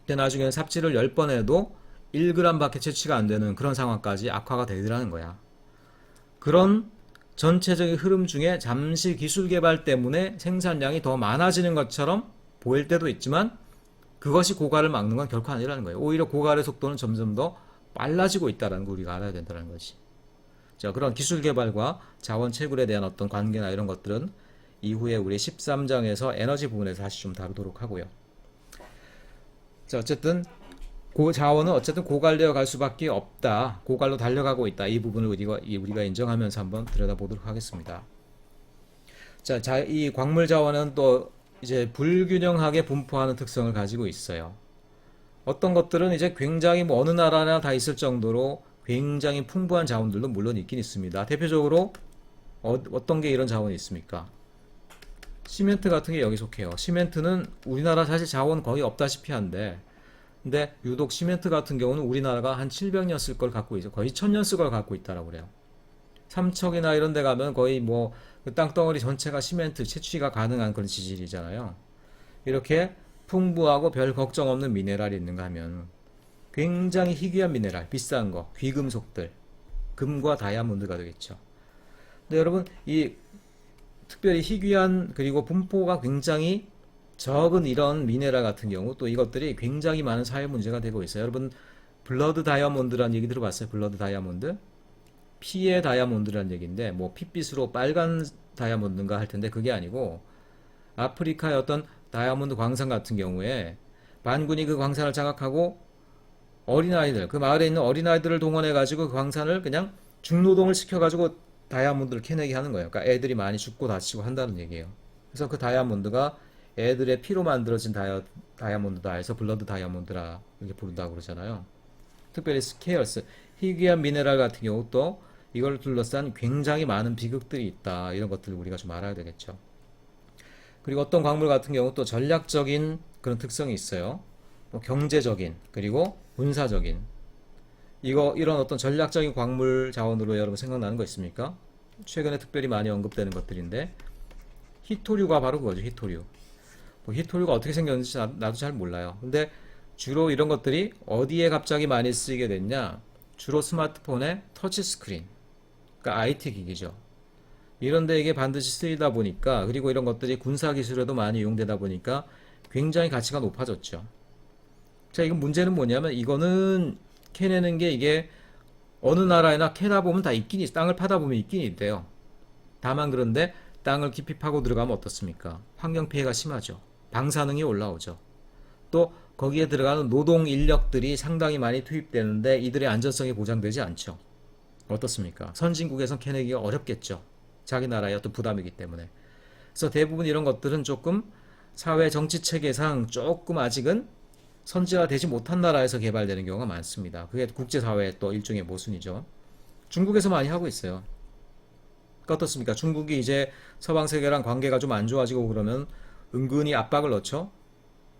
근데 나중에는 삽질을 10번 해도 1g 밖에 채취가 안 되는 그런 상황까지 악화가 되더라는 거야. 그런 전체적인 흐름 중에 잠시 기술 개발 때문에 생산량이 더 많아지는 것처럼 보일 때도 있지만 그것이 고갈을 막는 건 결코 아니라는 거예요. 오히려 고갈의 속도는 점점 더 빨라지고 있다는 걸 우리가 알아야 된다는 거지. 자, 그런 기술 개발과 자원 채굴에 대한 어떤 관계나 이런 것들은 이후에 우리 13장에서 에너지 부분에서 다시 좀 다루도록 하고요. 자, 어쨌든 자원은 어쨌든 고갈되어 갈 수밖에 없다. 고갈로 달려가고 있다. 이 부분을 우리가 인정하면서 한번 들여다보도록 하겠습니다. 자, 이 광물 자원은 또 이제 불균형하게 분포하는 특성을 가지고 있어요. 어떤 것들은 이제 굉장히 뭐 어느 나라나 다 있을 정도로 굉장히 풍부한 자원들도 물론 있긴 있습니다. 대표적으로 어떤 게 이런 자원이 있습니까? 시멘트 같은 게 여기 속해요. 시멘트는 우리나라 사실 자원 거의 없다시피 한데, 근데 유독 시멘트 같은 경우는 우리나라가 한 700년 쓸 걸 갖고 있어. 거의 1000년 쓸 걸 갖고 있다라고 그래요. 삼척이나 이런 데 가면 거의 뭐 그 땅덩어리 전체가 시멘트 채취가 가능한 그런 지질이잖아요. 이렇게 풍부하고 별 걱정 없는 미네랄이 있는가 하면 굉장히 희귀한 미네랄, 비싼 거, 귀금속들, 금과 다이아몬드가 되겠죠. 근데 여러분, 이 특별히 희귀한 그리고 분포가 굉장히 적은 이런 미네랄 같은 경우 또 이것들이 굉장히 많은 사회 문제가 되고 있어요. 여러분, 블러드 다이아몬드라는 얘기 들어봤어요? 블러드 다이아몬드? 피의 다이아몬드라는 얘기인데, 뭐 핏빛으로 빨간 다이아몬드인가 할 텐데 그게 아니고, 아프리카의 어떤 다이아몬드 광산 같은 경우에 반군이 그 광산을 장악하고 어린아이들, 그 마을에 있는 어린아이들을 동원해가지고 그 광산을 그냥 중노동을 시켜가지고 다이아몬드를 캐내게 하는 거예요. 그러니까 애들이 많이 죽고 다치고 한다는 얘기예요. 그래서 그 다이아몬드가 애들의 피로 만들어진 다이아몬드다 해서 블러드 다이아몬드라 이렇게 부른다고 그러잖아요. 특별히 스케어스, 희귀한 미네랄 같은 경우 또 이걸 둘러싼 굉장히 많은 비극들이 있다. 이런 것들을 우리가 좀 알아야 되겠죠. 그리고 어떤 광물 같은 경우 또 전략적인 그런 특성이 있어요. 뭐 경제적인 그리고 군사적인 이런 어떤 전략적인 광물 자원으로 여러분 생각나는 거 있습니까? 최근에 특별히 많이 언급되는 것들인데 히토류가 바로 그거죠. 히토류. 뭐 히토류가 어떻게 생겼는지 나도 잘 몰라요. 근데 주로 이런 것들이 어디에 갑자기 많이 쓰이게 됐냐? 주로 스마트폰의 터치 스크린, 그러니까 IT 기기죠. 이런 데 이게 반드시 쓰이다 보니까, 그리고 이런 것들이 군사 기술에도 많이 이용되다 보니까 굉장히 가치가 높아졌죠. 자, 이건 문제는 뭐냐면 이거는 캐내는 게 이게 어느 나라에나 캐다 보면 다 있긴 있어. 땅을 파다 보면 있긴 있대요. 다만 그런데 땅을 깊이 파고 들어가면 어떻습니까? 환경 피해가 심하죠. 방사능이 올라오죠. 또 거기에 들어가는 노동 인력들이 상당히 많이 투입되는데 이들의 안전성이 보장되지 않죠. 어떻습니까? 선진국에선 캐내기가 어렵겠죠. 자기 나라의 어떤 부담이기 때문에. 그래서 대부분 이런 것들은 조금 사회 정치 체계상 조금 아직은 선진화되지 못한 나라에서 개발되는 경우가 많습니다. 그게 국제사회의 또 일종의 모순이죠. 중국에서 많이 하고 있어요. 그러니까 어떻습니까? 중국이 이제 서방 세계랑 관계가 좀 안 좋아지고 그러면 은근히 압박을 넣죠.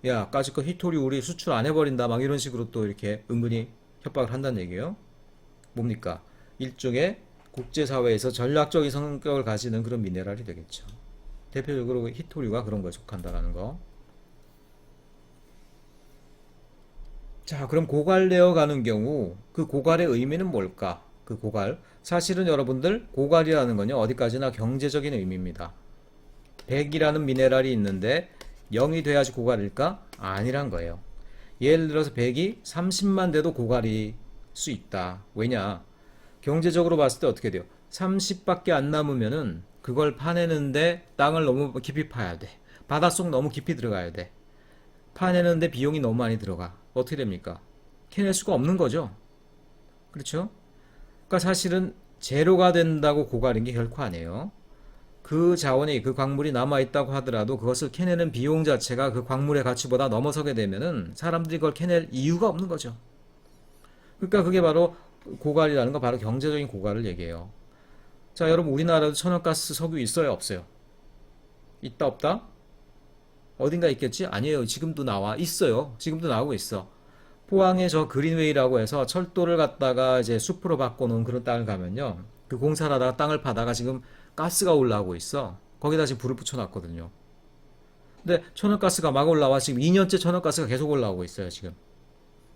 야, 까짓거 히토리 우리 수출 안 해버린다. 막 이런 식으로 또 이렇게 은근히 협박을 한다는 얘기예요. 뭡니까? 일종의 국제사회에서 전략적인 성격을 가지는 그런 미네랄이 되겠죠. 대표적으로 히토류가 그런 거에 속한다라는 거. 자, 그럼 고갈되어 가는 경우 그 고갈의 의미는 뭘까? 그 고갈. 사실은 여러분들 고갈이라는 건요, 어디까지나 경제적인 의미입니다. 100이라는 미네랄이 있는데 0이 돼야지 고갈일까? 아니란 거예요. 예를 들어서 100이 30만 돼도 고갈일 수 있다. 왜냐? 경제적으로 봤을 때 어떻게 돼요? 30밖에 안 남으면은 그걸 파내는데 땅을 너무 깊이 파야 돼. 바닷속 너무 깊이 들어가야 돼. 파내는데 비용이 너무 많이 들어가. 어떻게 됩니까? 캐낼 수가 없는 거죠. 그렇죠? 그러니까 사실은 제로가 된다고 고갈인 게 결코 아니에요. 그 자원이, 그 광물이 남아있다고 하더라도 그것을 캐내는 비용 자체가 그 광물의 가치보다 넘어서게 되면은 사람들이 그걸 캐낼 이유가 없는 거죠. 그러니까 그게 바로 고갈이라는 건 바로 경제적인 고갈을 얘기해요. 자, 여러분, 우리나라도 천연가스 석유 있어요, 없어요? 있다, 없다? 어딘가 있겠지? 아니에요. 지금도 나와. 있어요. 지금도 나오고 있어. 포항에 저 그린웨이라고 해서 철도를 갖다가 이제 숲으로 바꿔놓은 그런 땅을 가면요. 그 공사를 하다가 땅을 파다가 지금 가스가 올라오고 있어. 거기다 지금 불을 붙여놨거든요. 근데 천연가스가 막 올라와. 지금 2년째 천연가스가 계속 올라오고 있어요, 지금.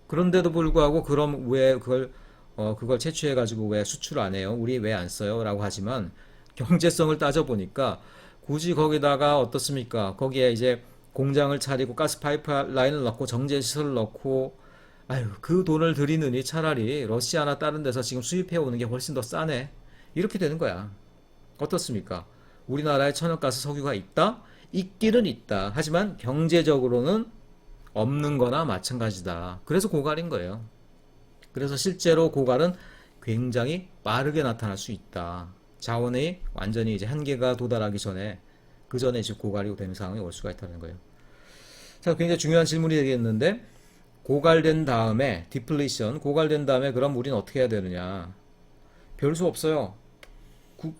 그런데도 불구하고 그럼 왜 그걸 채취해가지고 왜 수출 안 해요? 우리 왜 안 써요? 라고 하지만 경제성을 따져보니까 굳이 거기다가 어떻습니까? 거기에 이제 공장을 차리고 가스 파이프라인을 넣고 정제시설을 넣고 아유 그 돈을 들이느니 차라리 러시아나 다른 데서 지금 수입해 오는 게 훨씬 더 싸네. 이렇게 되는 거야. 어떻습니까? 우리나라에 천연가스 석유가 있다? 있기는 있다. 하지만 경제적으로는 없는 거나 마찬가지다. 그래서 고갈인 거예요. 그래서 실제로 고갈은 굉장히 빠르게 나타날 수 있다. 자원이 완전히 이제 한계가 도달하기 전에 그 전에 이제 고갈이 되는 상황이 올 수가 있다는 거예요. 자, 굉장히 중요한 질문이 되겠는데 고갈된 다음에 디플리션, 고갈된 다음에 그럼 우리는 어떻게 해야 되느냐? 별 수 없어요.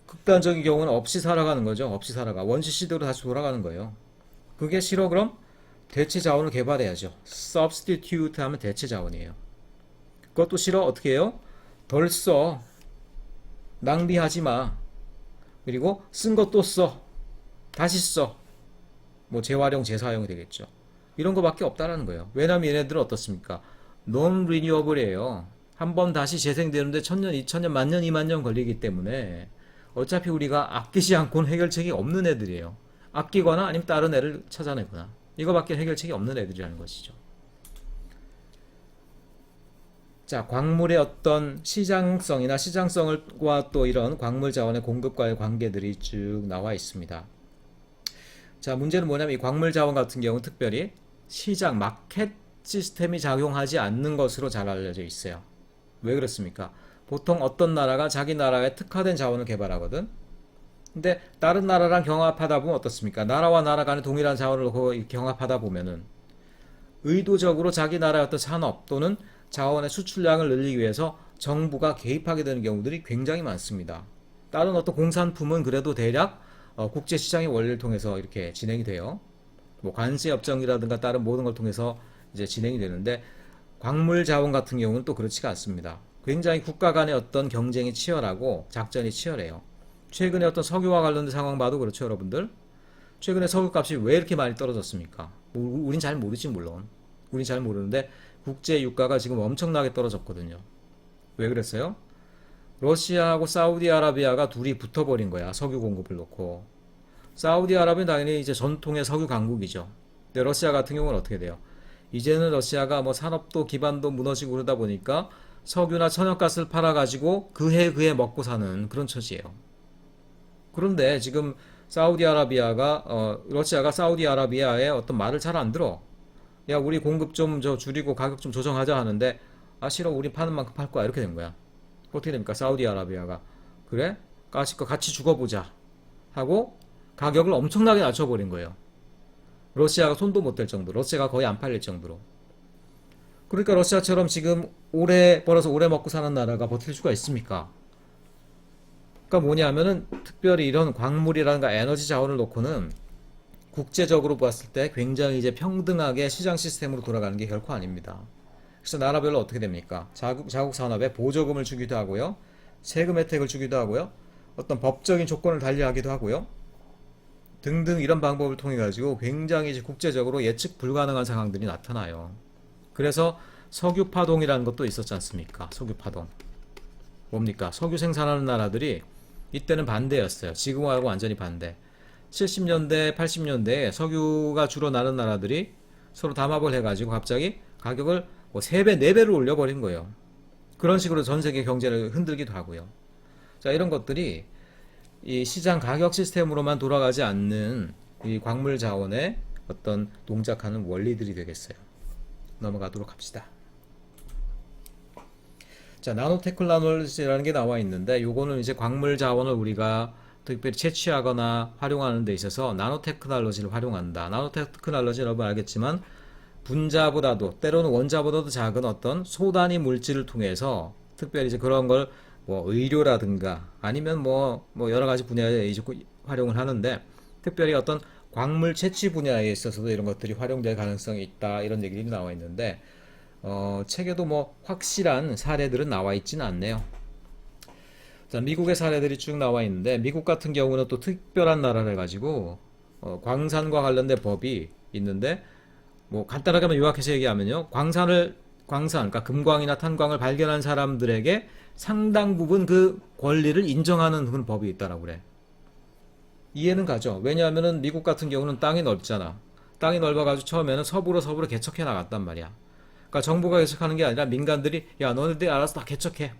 극단적인 경우는 없이 살아가는 거죠. 없이 살아가. 원시 시대로 다시 돌아가는 거예요. 그게 싫어 그럼 대체 자원을 개발해야죠. substitute 하면 대체 자원이에요. 그것도 싫어 어떻게 해요? 덜 써. 낭비하지 마. 그리고 쓴 것도 써. 다시 써. 뭐 재활용, 재사용이 되겠죠. 이런 거밖에 없다라는 거예요. 왜냐면 얘네들은 어떻습니까? non-renewable이에요. 한 번 다시 재생되는데 1000년, 2000년, 만년, 2만년 걸리기 때문에 어차피 우리가 아끼지 않고는 해결책이 없는 애들이에요. 아끼거나 아니면 다른 애를 찾아내거나 이거밖에 해결책이 없는 애들이라는 것이죠. 자, 광물의 어떤 시장성이나 시장성과 또 이런 광물 자원의 공급과의 관계들이 쭉 나와 있습니다. 자, 문제는 뭐냐면 이 광물 자원 같은 경우는 특별히 시장, 마켓 시스템이 작용하지 않는 것으로 잘 알려져 있어요. 왜 그렇습니까? 보통 어떤 나라가 자기 나라에 특화된 자원을 개발하거든. 근데 다른 나라랑 경합하다 보면 어떻습니까? 나라와 나라 간에 동일한 자원을 놓고 경합하다 보면은 의도적으로 자기 나라의 어떤 산업 또는 자원의 수출량을 늘리기 위해서 정부가 개입하게 되는 경우들이 굉장히 많습니다. 다른 어떤 공산품은 그래도 대략 국제시장의 원리를 통해서 이렇게 진행이 돼요. 뭐 관세협정이라든가 다른 모든 걸 통해서 이제 진행이 되는데 광물 자원 같은 경우는 또 그렇지가 않습니다. 굉장히 국가 간의 어떤 경쟁이 치열하고 작전이 치열해요. 최근에 어떤 석유와 관련된 상황 봐도 그렇죠, 여러분들. 최근에 석유 값이 왜 이렇게 많이 떨어졌습니까? 우린 잘 모르지 물론. 우린 잘 모르는데 국제 유가가 지금 엄청나게 떨어졌거든요. 왜 그랬어요? 러시아하고 사우디아라비아가 둘이 붙어버린 거야. 석유 공급을 놓고. 사우디아라비아는 당연히 이제 전통의 석유 강국이죠. 근데 러시아 같은 경우는 어떻게 돼요? 이제는 러시아가 뭐 산업도 기반도 무너지고 그러다 보니까 석유나 천연가스를 팔아가지고 그해 먹고 사는 그런 처지예요. 그런데 지금 러시아가 사우디아라비아의 어떤 말을 잘 안 들어. 야, 우리 공급 좀 줄이고 가격 좀 조정하자 하는데, 아, 싫어. 우리 파는 만큼 팔 거야. 이렇게 된 거야. 어떻게 됩니까? 사우디아라비아가. 그래? 같이 죽어보자. 하고 가격을 엄청나게 낮춰버린 거예요. 러시아가 손도 못 댈 정도로. 러시아가 거의 안 팔릴 정도로. 그러니까 러시아처럼 지금 오래 벌어서 오래 먹고 사는 나라가 버틸 수가 있습니까? 그러니까 뭐냐면은 특별히 이런 광물이라든가 에너지 자원을 놓고는 국제적으로 봤을 때 굉장히 이제 평등하게 시장 시스템으로 돌아가는 게 결코 아닙니다. 그래서 나라별로 어떻게 됩니까? 자국 산업에 보조금을 주기도 하고요. 세금 혜택을 주기도 하고요. 어떤 법적인 조건을 달리하기도 하고요. 등등 이런 방법을 통해 가지고 굉장히 이제 국제적으로 예측 불가능한 상황들이 나타나요. 그래서 석유 파동이라는 것도 있었지 않습니까? 석유 파동. 뭡니까? 석유 생산하는 나라들이 이때는 반대였어요. 지금하고 완전히 반대. 70년대, 80년대에 석유가 주로 나는 나라들이 서로 담합을 해가지고 갑자기 가격을 뭐 3배, 4배를 올려버린 거예요. 그런 식으로 전 세계 경제를 흔들기도 하고요. 자, 이런 것들이 이 시장 가격 시스템으로만 돌아가지 않는 이 광물 자원의 어떤 동작하는 원리들이 되겠어요. 넘어가도록 합시다. 자, 나노테크놀로지라는 게 나와 있는데 요거는 이제 광물 자원을 우리가 특별히 채취하거나 활용하는 데 있어서 나노테크놀로지를 활용한다. 나노테크놀로지 여러분 알겠지만 분자보다도 때로는 원자보다도 작은 어떤 소단위 물질을 통해서 특별히 이제 그런 걸 뭐 의료라든가 아니면 뭐 여러 가지 분야에 이제 활용을 하는데 특별히 어떤 광물 채취 분야에 있어서도 이런 것들이 활용될 가능성이 있다. 이런 얘기들이 나와 있는데 책에도 뭐 확실한 사례들은 나와 있지는 않네요. 자, 미국의 사례들이 쭉 나와 있는데 미국 같은 경우는 또 특별한 나라를 가지고 광산과 관련된 법이 있는데 뭐 간단하게만 요약해서 얘기하면요. 광산, 그러니까 금광이나 탄광을 발견한 사람들에게 상당 부분 그 권리를 인정하는 그런 법이 있다라고 그래. 이해는 가죠. 왜냐하면은 미국 같은 경우는 땅이 넓잖아. 땅이 넓어가지고 처음에는 서부로 개척해 나갔단 말이야. 그러니까 정부가 개척하는 게 아니라 민간들이 야, 너네들이 알아서 다 개척해.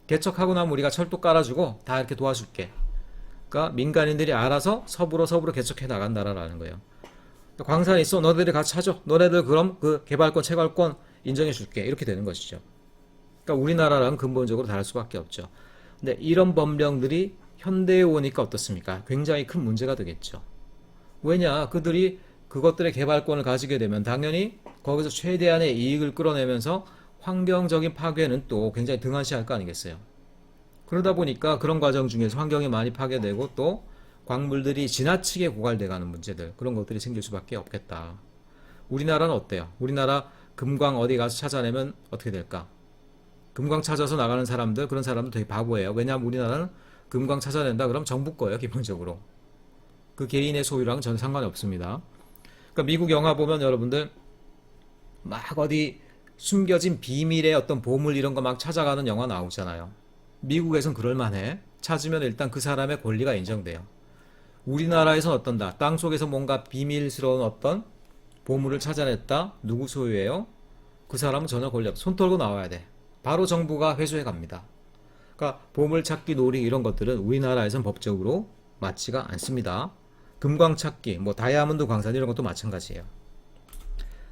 개척하고 나면 우리가 철도 깔아주고 다 이렇게 도와줄게. 그러니까 민간인들이 알아서 서부로 개척해 나간다라는 거예요. 광산이 있어. 너네들이 같이 하죠. 너네들 그럼 그 개발권, 채굴권 인정해 줄게. 이렇게 되는 것이죠. 그러니까 우리나라랑 근본적으로 다를 수밖에 없죠. 근데 이런 법령들이 현대에 오니까 어떻습니까? 굉장히 큰 문제가 되겠죠. 왜냐? 그들이 그것들의 개발권을 가지게 되면 당연히 거기서 최대한의 이익을 끌어내면서 환경적인 파괴는 또 굉장히 등한시할 거 아니겠어요? 그러다 보니까 그런 과정 중에서 환경이 많이 파괴되고 또 광물들이 지나치게 고갈돼가는 문제들, 그런 것들이 생길 수밖에 없겠다. 우리나라는 어때요? 우리나라 금광 어디 가서 찾아내면 어떻게 될까? 금광 찾아서 나가는 사람들, 그런 사람들 되게 바보예요. 왜냐하면 우리나라는 금광 찾아낸다 그럼 정부 거예요, 기본적으로. 그 개인의 소유랑은 전혀 상관이 없습니다. 그러니까 미국 영화 보면 여러분들 막 어디 숨겨진 비밀의 어떤 보물 이런 거 막 찾아가는 영화 나오잖아요. 미국에선 그럴만해. 찾으면 일단 그 사람의 권리가 인정돼요. 우리나라에선 어떤다? 땅속에서 뭔가 비밀스러운 어떤 보물을 찾아냈다? 누구 소유예요? 그 사람은 전혀 권리 없어. 손 털고 나와야 돼. 바로 정부가 회수해 갑니다. 그러니까 보물 찾기 놀이 이런 것들은 우리나라에선 법적으로 맞지가 않습니다. 금광 찾기, 뭐 다이아몬드 광산 이런 것도 마찬가지예요.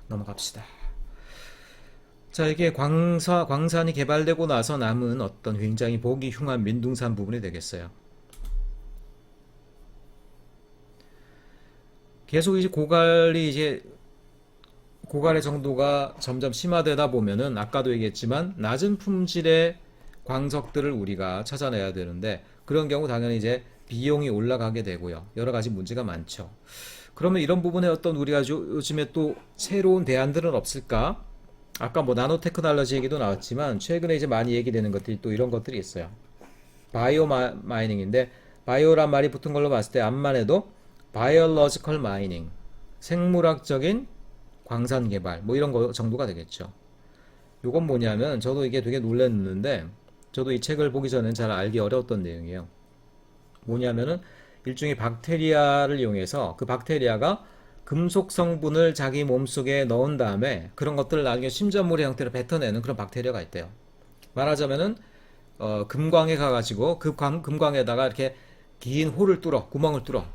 넘어갑시다. 자, 이게 광산이 개발되고 나서 남은 어떤 굉장히 보기 흉한 민둥산 부분이 되겠어요. 계속 이제 고갈의 정도가 점점 심화되다 보면은 아까도 얘기했지만 낮은 품질의 광석들을 우리가 찾아내야 되는데 그런 경우 당연히 이제 비용이 올라가게 되고요. 여러 가지 문제가 많죠. 그러면 이런 부분에 어떤 우리가 요즘에 또 새로운 대안들은 없을까? 아까 뭐 나노 테크놀로지 얘기도 나왔지만 최근에 이제 많이 얘기되는 것들이 또 이런 것들이 있어요. 바이오 마이닝인데 바이오란 말이 붙은 걸로 봤을 때 암만 해도 바이올로지컬 마이닝, 생물학적인 광산 개발 뭐 이런 거 정도가 되겠죠. 요건 뭐냐면 저도 이게 되게 놀랐는데 저도 이 책을 보기 전엔 잘 알기 어려웠던 내용이에요. 뭐냐면은 일종의 박테리아를 이용해서 그 박테리아가 금속 성분을 자기 몸속에 넣은 다음에 그런 것들을 나중에 심전물의 형태로 뱉어내는 그런 박테리아가 있대요. 말하자면은 금광에 가가지고 그 금광에다가 이렇게 긴 홀을 뚫어, 구멍을 뚫어.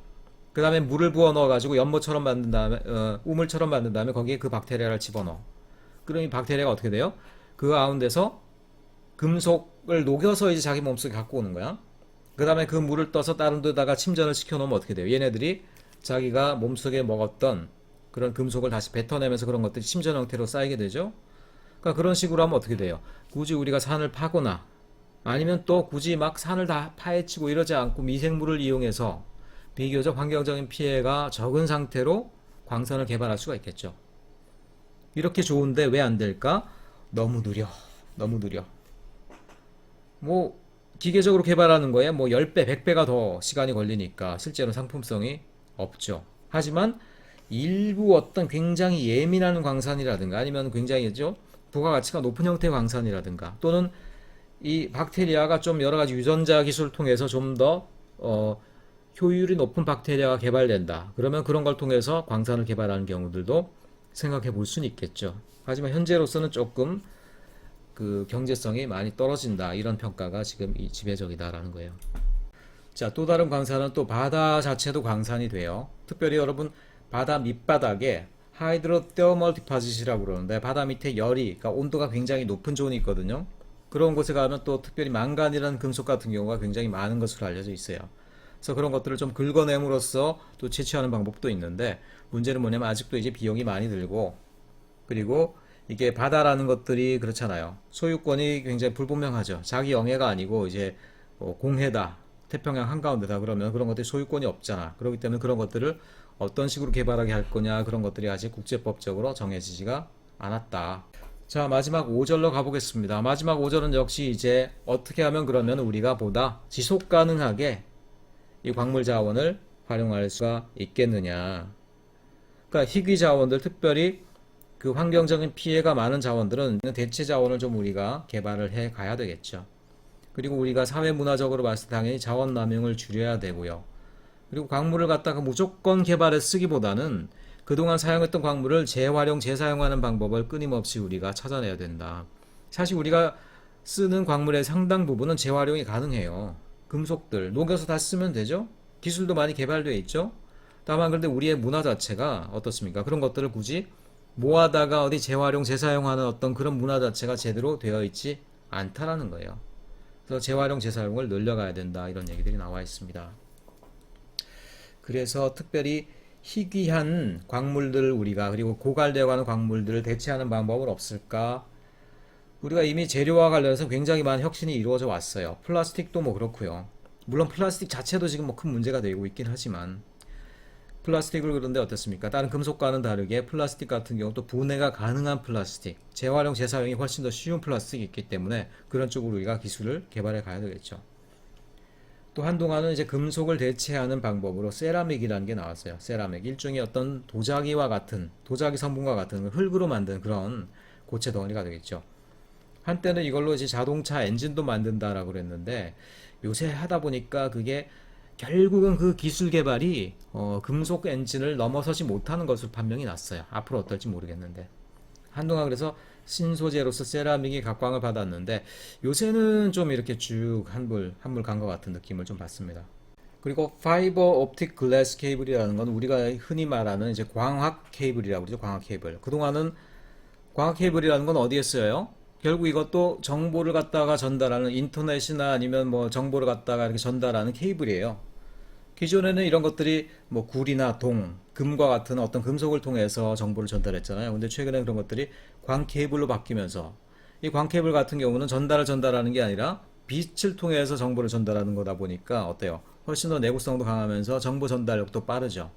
그 다음에 물을 부어 넣어가지고 연못처럼 만든 다음에 우물처럼 만든 다음에 거기에 그 박테리아를 집어넣어. 그러니 박테리아가 어떻게 돼요? 그 가운데서 금속을 녹여서 이제 자기 몸속에 갖고 오는 거야. 그 다음에 그 물을 떠서 다른 데다가 침전을 시켜놓으면 어떻게 돼요? 얘네들이 자기가 몸속에 먹었던 그런 금속을 다시 뱉어내면서 그런 것들이 침전 형태로 쌓이게 되죠. 그러니까 그런 식으로 하면 어떻게 돼요? 굳이 우리가 산을 파거나 아니면 또 굳이 막 산을 다 파헤치고 이러지 않고 미생물을 이용해서 비교적 환경적인 피해가 적은 상태로 광산을 개발할 수가 있겠죠. 이렇게 좋은데 왜 안 될까? 너무 느려. 너무 느려. 뭐 기계적으로 개발하는 거에 뭐 10배, 100배가 더 시간이 걸리니까 실제로 상품성이 없죠. 하지만 일부 어떤 굉장히 예민한 광산이라든가 아니면 굉장히 부가가치가 높은 형태의 광산이라든가 또는 이 박테리아가 좀 여러 가지 유전자 기술을 통해서 좀 더 효율이 높은 박테리아가 개발된다. 그러면 그런 걸 통해서 광산을 개발하는 경우들도 생각해 볼 수는 있겠죠. 하지만 현재로서는 조금 그 경제성이 많이 떨어진다. 이런 평가가 지금 이 지배적이다라는 거예요. 자, 또 다른 광산은 또 바다 자체도 광산이 돼요. 특별히 여러분 바다 밑바닥에 하이드로테어멀 디파짓이라고 그러는데 바다 밑에 열이, 그러니까 온도가 굉장히 높은 존이 있거든요. 그런 곳에 가면 또 특별히 망간이라는 금속 같은 경우가 굉장히 많은 것으로 알려져 있어요. 그래서 그런 것들을 좀 긁어냄으로써 또 채취하는 방법도 있는데 문제는 뭐냐면 아직도 이제 비용이 많이 들고 그리고 이게 바다라는 것들이 그렇잖아요. 소유권이 굉장히 불분명하죠. 자기 영해가 아니고 이제 공해다, 태평양 한가운데다 그러면 그런 것들이 소유권이 없잖아. 그렇기 때문에 그런 것들을 어떤 식으로 개발하게 할 거냐 그런 것들이 아직 국제법적으로 정해지지가 않았다. 자, 마지막 5절로 가보겠습니다. 마지막 5절은 역시 이제 어떻게 하면 그러면 우리가 보다 지속 가능하게 이 광물 자원을 활용할 수가 있겠느냐. 그러니까 희귀 자원들 특별히 그 환경적인 피해가 많은 자원들은 대체 자원을 좀 우리가 개발을 해 가야 되겠죠. 그리고 우리가 사회 문화적으로 봤을 때 당연히 자원 남용을 줄여야 되고요. 그리고 광물을 갖다가 무조건 개발해 쓰기보다는 그동안 사용했던 광물을 재활용, 재사용하는 방법을 끊임없이 우리가 찾아내야 된다. 사실 우리가 쓰는 광물의 상당 부분은 재활용이 가능해요. 금속들 녹여서 다시 쓰면 되죠. 기술도 많이 개발되어 있죠. 다만 그런데 우리의 문화 자체가 어떻습니까? 그런 것들을 굳이 모아다가 어디 재활용, 재사용하는 어떤 그런 문화 자체가 제대로 되어 있지 않다라는 거예요. 그래서 재활용, 재사용을 늘려가야 된다 이런 얘기들이 나와 있습니다. 그래서 특별히 희귀한 광물들을 우리가 그리고 고갈되어가는 광물들을 대체하는 방법은 없을까? 우리가 이미 재료와 관련해서 굉장히 많은 혁신이 이루어져 왔어요. 플라스틱도 뭐 그렇고요. 물론 플라스틱 자체도 지금 뭐 큰 문제가 되고 있긴 하지만 플라스틱을 그런데 어떻습니까? 다른 금속과는 다르게 플라스틱 같은 경우 또 분해가 가능한 플라스틱, 재활용, 재사용이 훨씬 더 쉬운 플라스틱이 있기 때문에 그런 쪽으로 우리가 기술을 개발해 가야 되겠죠. 또 한동안은 이제 금속을 대체하는 방법으로 세라믹이라는 게 나왔어요. 세라믹. 일종의 어떤 도자기와 같은, 도자기 성분과 같은 흙으로 만든 그런 고체 덩어리가 되겠죠. 한때는 이걸로 이제 자동차 엔진도 만든다라고 그랬는데 요새 하다 보니까 그게 결국은 그 기술 개발이 금속 엔진을 넘어서지 못하는 것으로 판명이 났어요. 앞으로 어떨지 모르겠는데. 한동안 그래서 신소재로서 세라믹이 각광을 받았는데 요새는 좀 이렇게 쭉 한물 간 것 같은 느낌을 좀 받습니다. 그리고 파이버 옵틱 글래스 케이블이라는 건 우리가 흔히 말하는 이제 광학 케이블이라고 그러죠. 광학 케이블. 그동안은 광학 케이블이라는 건 어디에 쓰여요? 결국 이것도 정보를 갖다가 전달하는 인터넷이나 아니면 뭐 정보를 갖다가 이렇게 전달하는 케이블이에요. 기존에는 이런 것들이 뭐 구리나 동, 금과 같은 어떤 금속을 통해서 정보를 전달했잖아요. 근데 최근에 그런 것들이 광 케이블로 바뀌면서 이 광 케이블 같은 경우는 전달하는 게 아니라 빛을 통해서 정보를 전달하는 거다 보니까 어때요? 훨씬 더 내구성도 강하면서 정보 전달력도 빠르죠.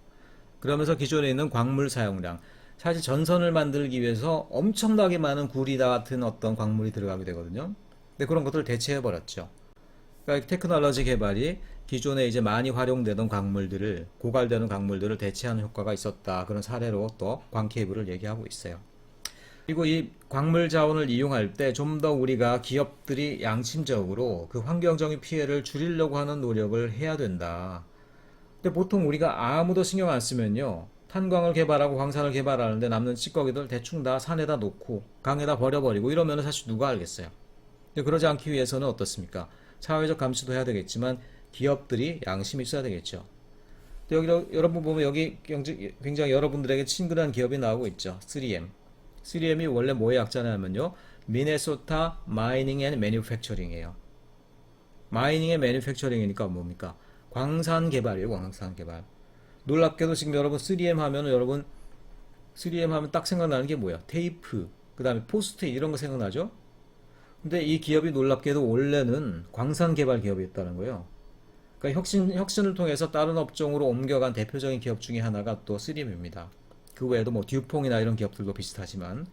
그러면서 기존에 있는 광물 사용량, 사실 전선을 만들기 위해서 엄청나게 많은 구리다 같은 어떤 광물이 들어가게 되거든요. 근데 그런 것들을 대체해버렸죠. 그러니까 테크놀로지 개발이 기존에 이제 많이 활용되던 광물들을, 고갈되는 광물들을 대체하는 효과가 있었다. 그런 사례로 또 광케이블을 얘기하고 있어요. 그리고 이 광물 자원을 이용할 때 좀 더 우리가 기업들이 양심적으로 그 환경적인 피해를 줄이려고 하는 노력을 해야 된다. 근데 보통 우리가 아무도 신경 안 쓰면요. 탄광을 개발하고 광산을 개발하는데 남는 찌꺼기들 대충 다 산에다 놓고 강에다 버려버리고 이러면 사실 누가 알겠어요. 근데 그러지 않기 위해서는 어떻습니까? 사회적 감시도 해야 되겠지만 기업들이 양심이 있어야 되겠죠. 여기 여러분 보면 여기 굉장히 여러분들에게 친근한 기업이 나오고 있죠. 3M. 3M이 원래 뭐의 약자냐면요. 미네소타 마이닝 앤 매니팩처링이에요. 마이닝 앤 매니팩처링이니까 뭡니까? 광산 개발이에요. 광산 개발. 놀랍게도 지금 여러분 3M 하면은 여러분 3M 하면 딱 생각나는 게 뭐야? 테이프, 그 다음에 포스트잇 이런 거 생각나죠? 근데 이 기업이 놀랍게도 원래는 광산 개발 기업이었다는 거예요. 그러니까 혁신을 통해서 다른 업종으로 옮겨간 대표적인 기업 중에 하나가 또 3M입니다. 그 외에도 뭐 듀퐁이나 이런 기업들도 비슷하지만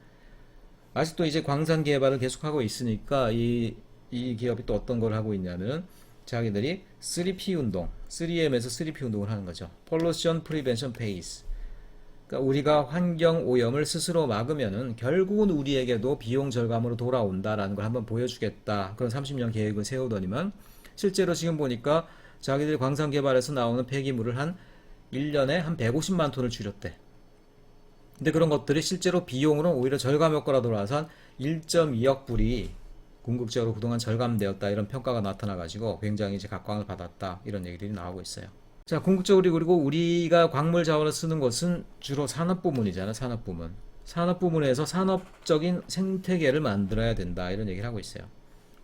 아직도 이제 광산 개발을 계속하고 있으니까 이 기업이 또 어떤 걸 하고 있냐면 자기들이 3P 운동, 3M에서 3P 운동을 하는 거죠. Pollution Prevention Pays. 그러니까 우리가 환경 오염을 스스로 막으면은 결국은 우리에게도 비용 절감으로 돌아온다라는 걸 한번 보여주겠다. 그런 30년 계획을 세우더니만 실제로 지금 보니까 자기들 광산 개발에서 나오는 폐기물을 한 1년에 한 150만 톤을 줄였대. 근데 그런 것들이 실제로 비용으로 오히려 절감 효과가 돌아와서 한 1.2억 불이 궁극적으로 그동안 절감되었다 이런 평가가 나타나가지고 굉장히 이제 각광을 받았다 이런 얘기들이 나오고 있어요. 자, 궁극적으로 그리고 우리가 광물 자원을 쓰는 것은 주로 산업 부문이잖아, 산업 부문. 산업 부문에서 산업적인 생태계를 만들어야 된다 이런 얘기를 하고 있어요.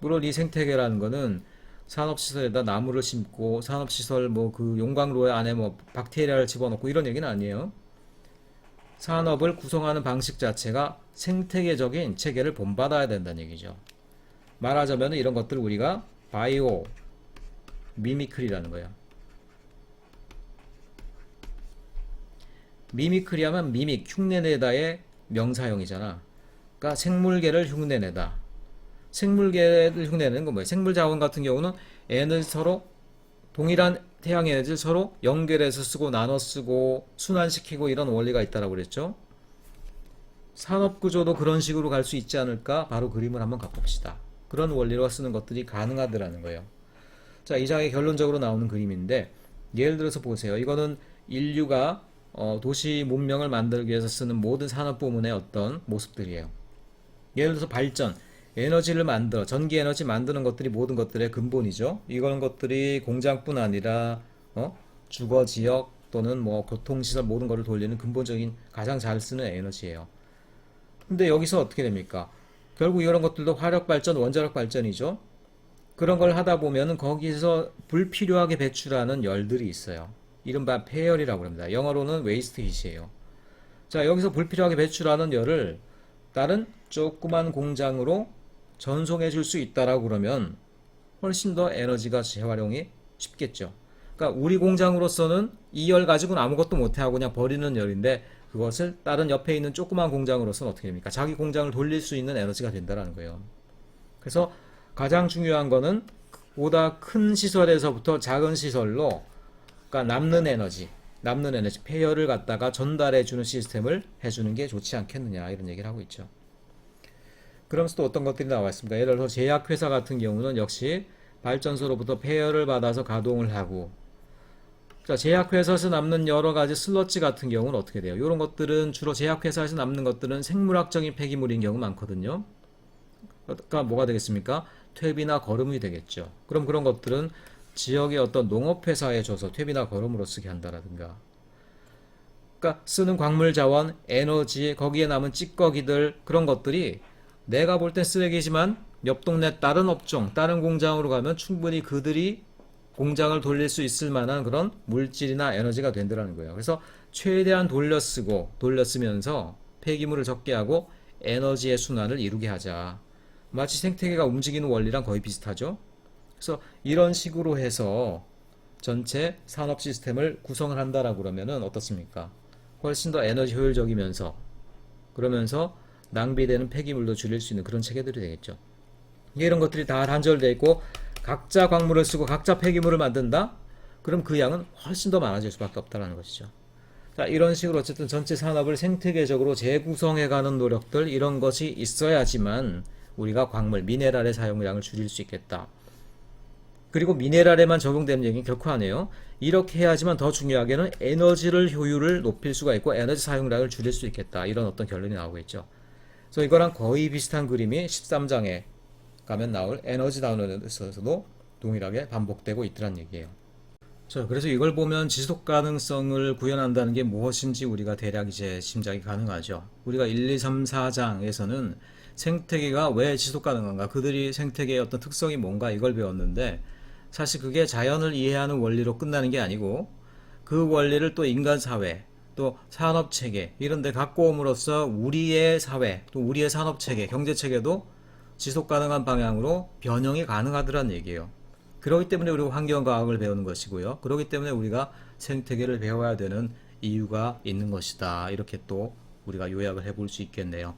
물론 이 생태계라는 거는 산업시설에다 나무를 심고 산업시설 뭐 그 용광로 안에 뭐 박테리아를 집어넣고 이런 얘기는 아니에요. 산업을 구성하는 방식 자체가 생태계적인 체계를 본받아야 된다는 얘기죠. 말하자면 이런 것들을 우리가 바이오 미미크리라는 거예요. 미미크리 하면 미믹, 흉내내다의 명사형이잖아. 그러니까 생물계를 흉내내다. 생물계를 흉내내는 건 뭐예요? 생물자원 같은 경우는 에너지 서로 동일한 태양 에너지를 서로 연결해서 쓰고 나눠 쓰고 순환시키고 이런 원리가 있다고 그랬죠. 산업구조도 그런 식으로 갈 수 있지 않을까? 바로 그림을 한번 가봅시다. 그런 원리로 쓰는 것들이 가능하더라는 거예요. 자, 이 장에 결론적으로 나오는 그림인데 예를 들어서 보세요. 이거는 인류가 도시 문명을 만들기 위해서 쓰는 모든 산업 부문의 어떤 모습들이에요. 예를 들어서 발전, 에너지를 만들어, 전기 에너지 만드는 것들이 모든 것들의 근본이죠. 이런 것들이 공장뿐 아니라 주거 지역 또는 뭐 교통시설 모든 것을 돌리는 근본적인 가장 잘 쓰는 에너지예요. 근데 여기서 어떻게 됩니까? 결국 이런 것들도 화력 발전, 원자력 발전이죠. 그런 걸 하다 보면은 거기서 불필요하게 배출하는 열들이 있어요. 이른바 폐열이라고 합니다. 영어로는 웨이스트 힛이에요. 자, 여기서 불필요하게 배출하는 열을 다른 조그만 공장으로 전송해 줄 수 있다라고 그러면 훨씬 더 에너지가 재활용이 쉽겠죠. 그러니까 우리 공장으로서는 이 열 가지고는 아무것도 못하고 그냥 버리는 열인데 그것을 다른 옆에 있는 조그만 공장으로서는 어떻게 됩니까? 자기 공장을 돌릴 수 있는 에너지가 된다는 거예요. 그래서 가장 중요한 거는 보다 큰 시설에서부터 작은 시설로 그러니까 남는 에너지, 폐열을 갖다가 전달해 주는 시스템을 해주는 게 좋지 않겠느냐 이런 얘기를 하고 있죠. 그러면서 또 어떤 것들이 나와 있습니다. 예를 들어서 제약회사 같은 경우는 역시 발전소로부터 폐열을 받아서 가동을 하고 자, 제약회사에서 남는 여러 가지 슬러지 같은 경우는 어떻게 돼요? 이런 것들은 주로 제약회사에서 남는 것들은 생물학적인 폐기물인 경우 많거든요. 그러니까 뭐가 되겠습니까? 퇴비나 거름이 되겠죠. 그럼 그런 것들은 지역의 어떤 농업회사에 줘서 퇴비나 거름으로 쓰게 한다라든가. 그러니까 쓰는 광물 자원, 에너지, 거기에 남은 찌꺼기들 그런 것들이 내가 볼 땐 쓰레기지만 옆 동네 다른 업종, 다른 공장으로 가면 충분히 그들이 공장을 돌릴 수 있을 만한 그런 물질이나 에너지가 된다는 거예요. 그래서 최대한 돌렸으면서 폐기물을 적게 하고 에너지의 순환을 이루게 하자. 마치 생태계가 움직이는 원리랑 거의 비슷하죠. 그래서 이런 식으로 해서 전체 산업 시스템을 구성을 한다라고 그러면은 어떻습니까? 훨씬 더 에너지 효율적이면서 그러면서 낭비되는 폐기물도 줄일 수 있는 그런 체계들이 되겠죠. 이런 것들이 다 단절되어 있고 각자 광물을 쓰고 각자 폐기물을 만든다? 그럼 그 양은 훨씬 더 많아질 수밖에 없다는 것이죠. 자, 이런 식으로 어쨌든 전체 산업을 생태계적으로 재구성해가는 노력들 이런 것이 있어야지만 우리가 광물, 미네랄의 사용량을 줄일 수 있겠다. 그리고 미네랄에만 적용되는 얘기는 결코 아니에요. 이렇게 해야지만 더 중요하게는 에너지를 효율을 높일 수가 있고 에너지 사용량을 줄일 수 있겠다. 이런 어떤 결론이 나오고 있죠. 그래서 이거랑 거의 비슷한 그림이 13장에 가면 나올 에너지 다운로드에서도 동일하게 반복되고 있더란 얘기예요. 자, 그래서 이걸 보면 지속 가능성을 구현한다는 게 무엇인지 우리가 대략 이제 짐작이 가능하죠. 우리가 1, 2, 3, 4장에서는 생태계가 왜 지속 가능한가, 그들이 생태계의 어떤 특성이 뭔가 이걸 배웠는데 사실 그게 자연을 이해하는 원리로 끝나는 게 아니고 그 원리를 또 인간 사회, 또 산업 체계 이런 데 갖고 옴으로써 우리의 사회, 또 우리의 산업 체계, 경제 체계도 지속 가능한 방향으로 변형이 가능하더란 얘기예요. 그렇기 때문에 우리가 환경과학을 배우는 것이고요. 그렇기 때문에 우리가 생태계를 배워야 되는 이유가 있는 것이다. 이렇게 또 우리가 요약을 해볼 수 있겠네요.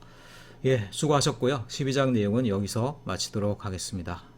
예, 수고하셨고요. 12장 내용은 여기서 마치도록 하겠습니다.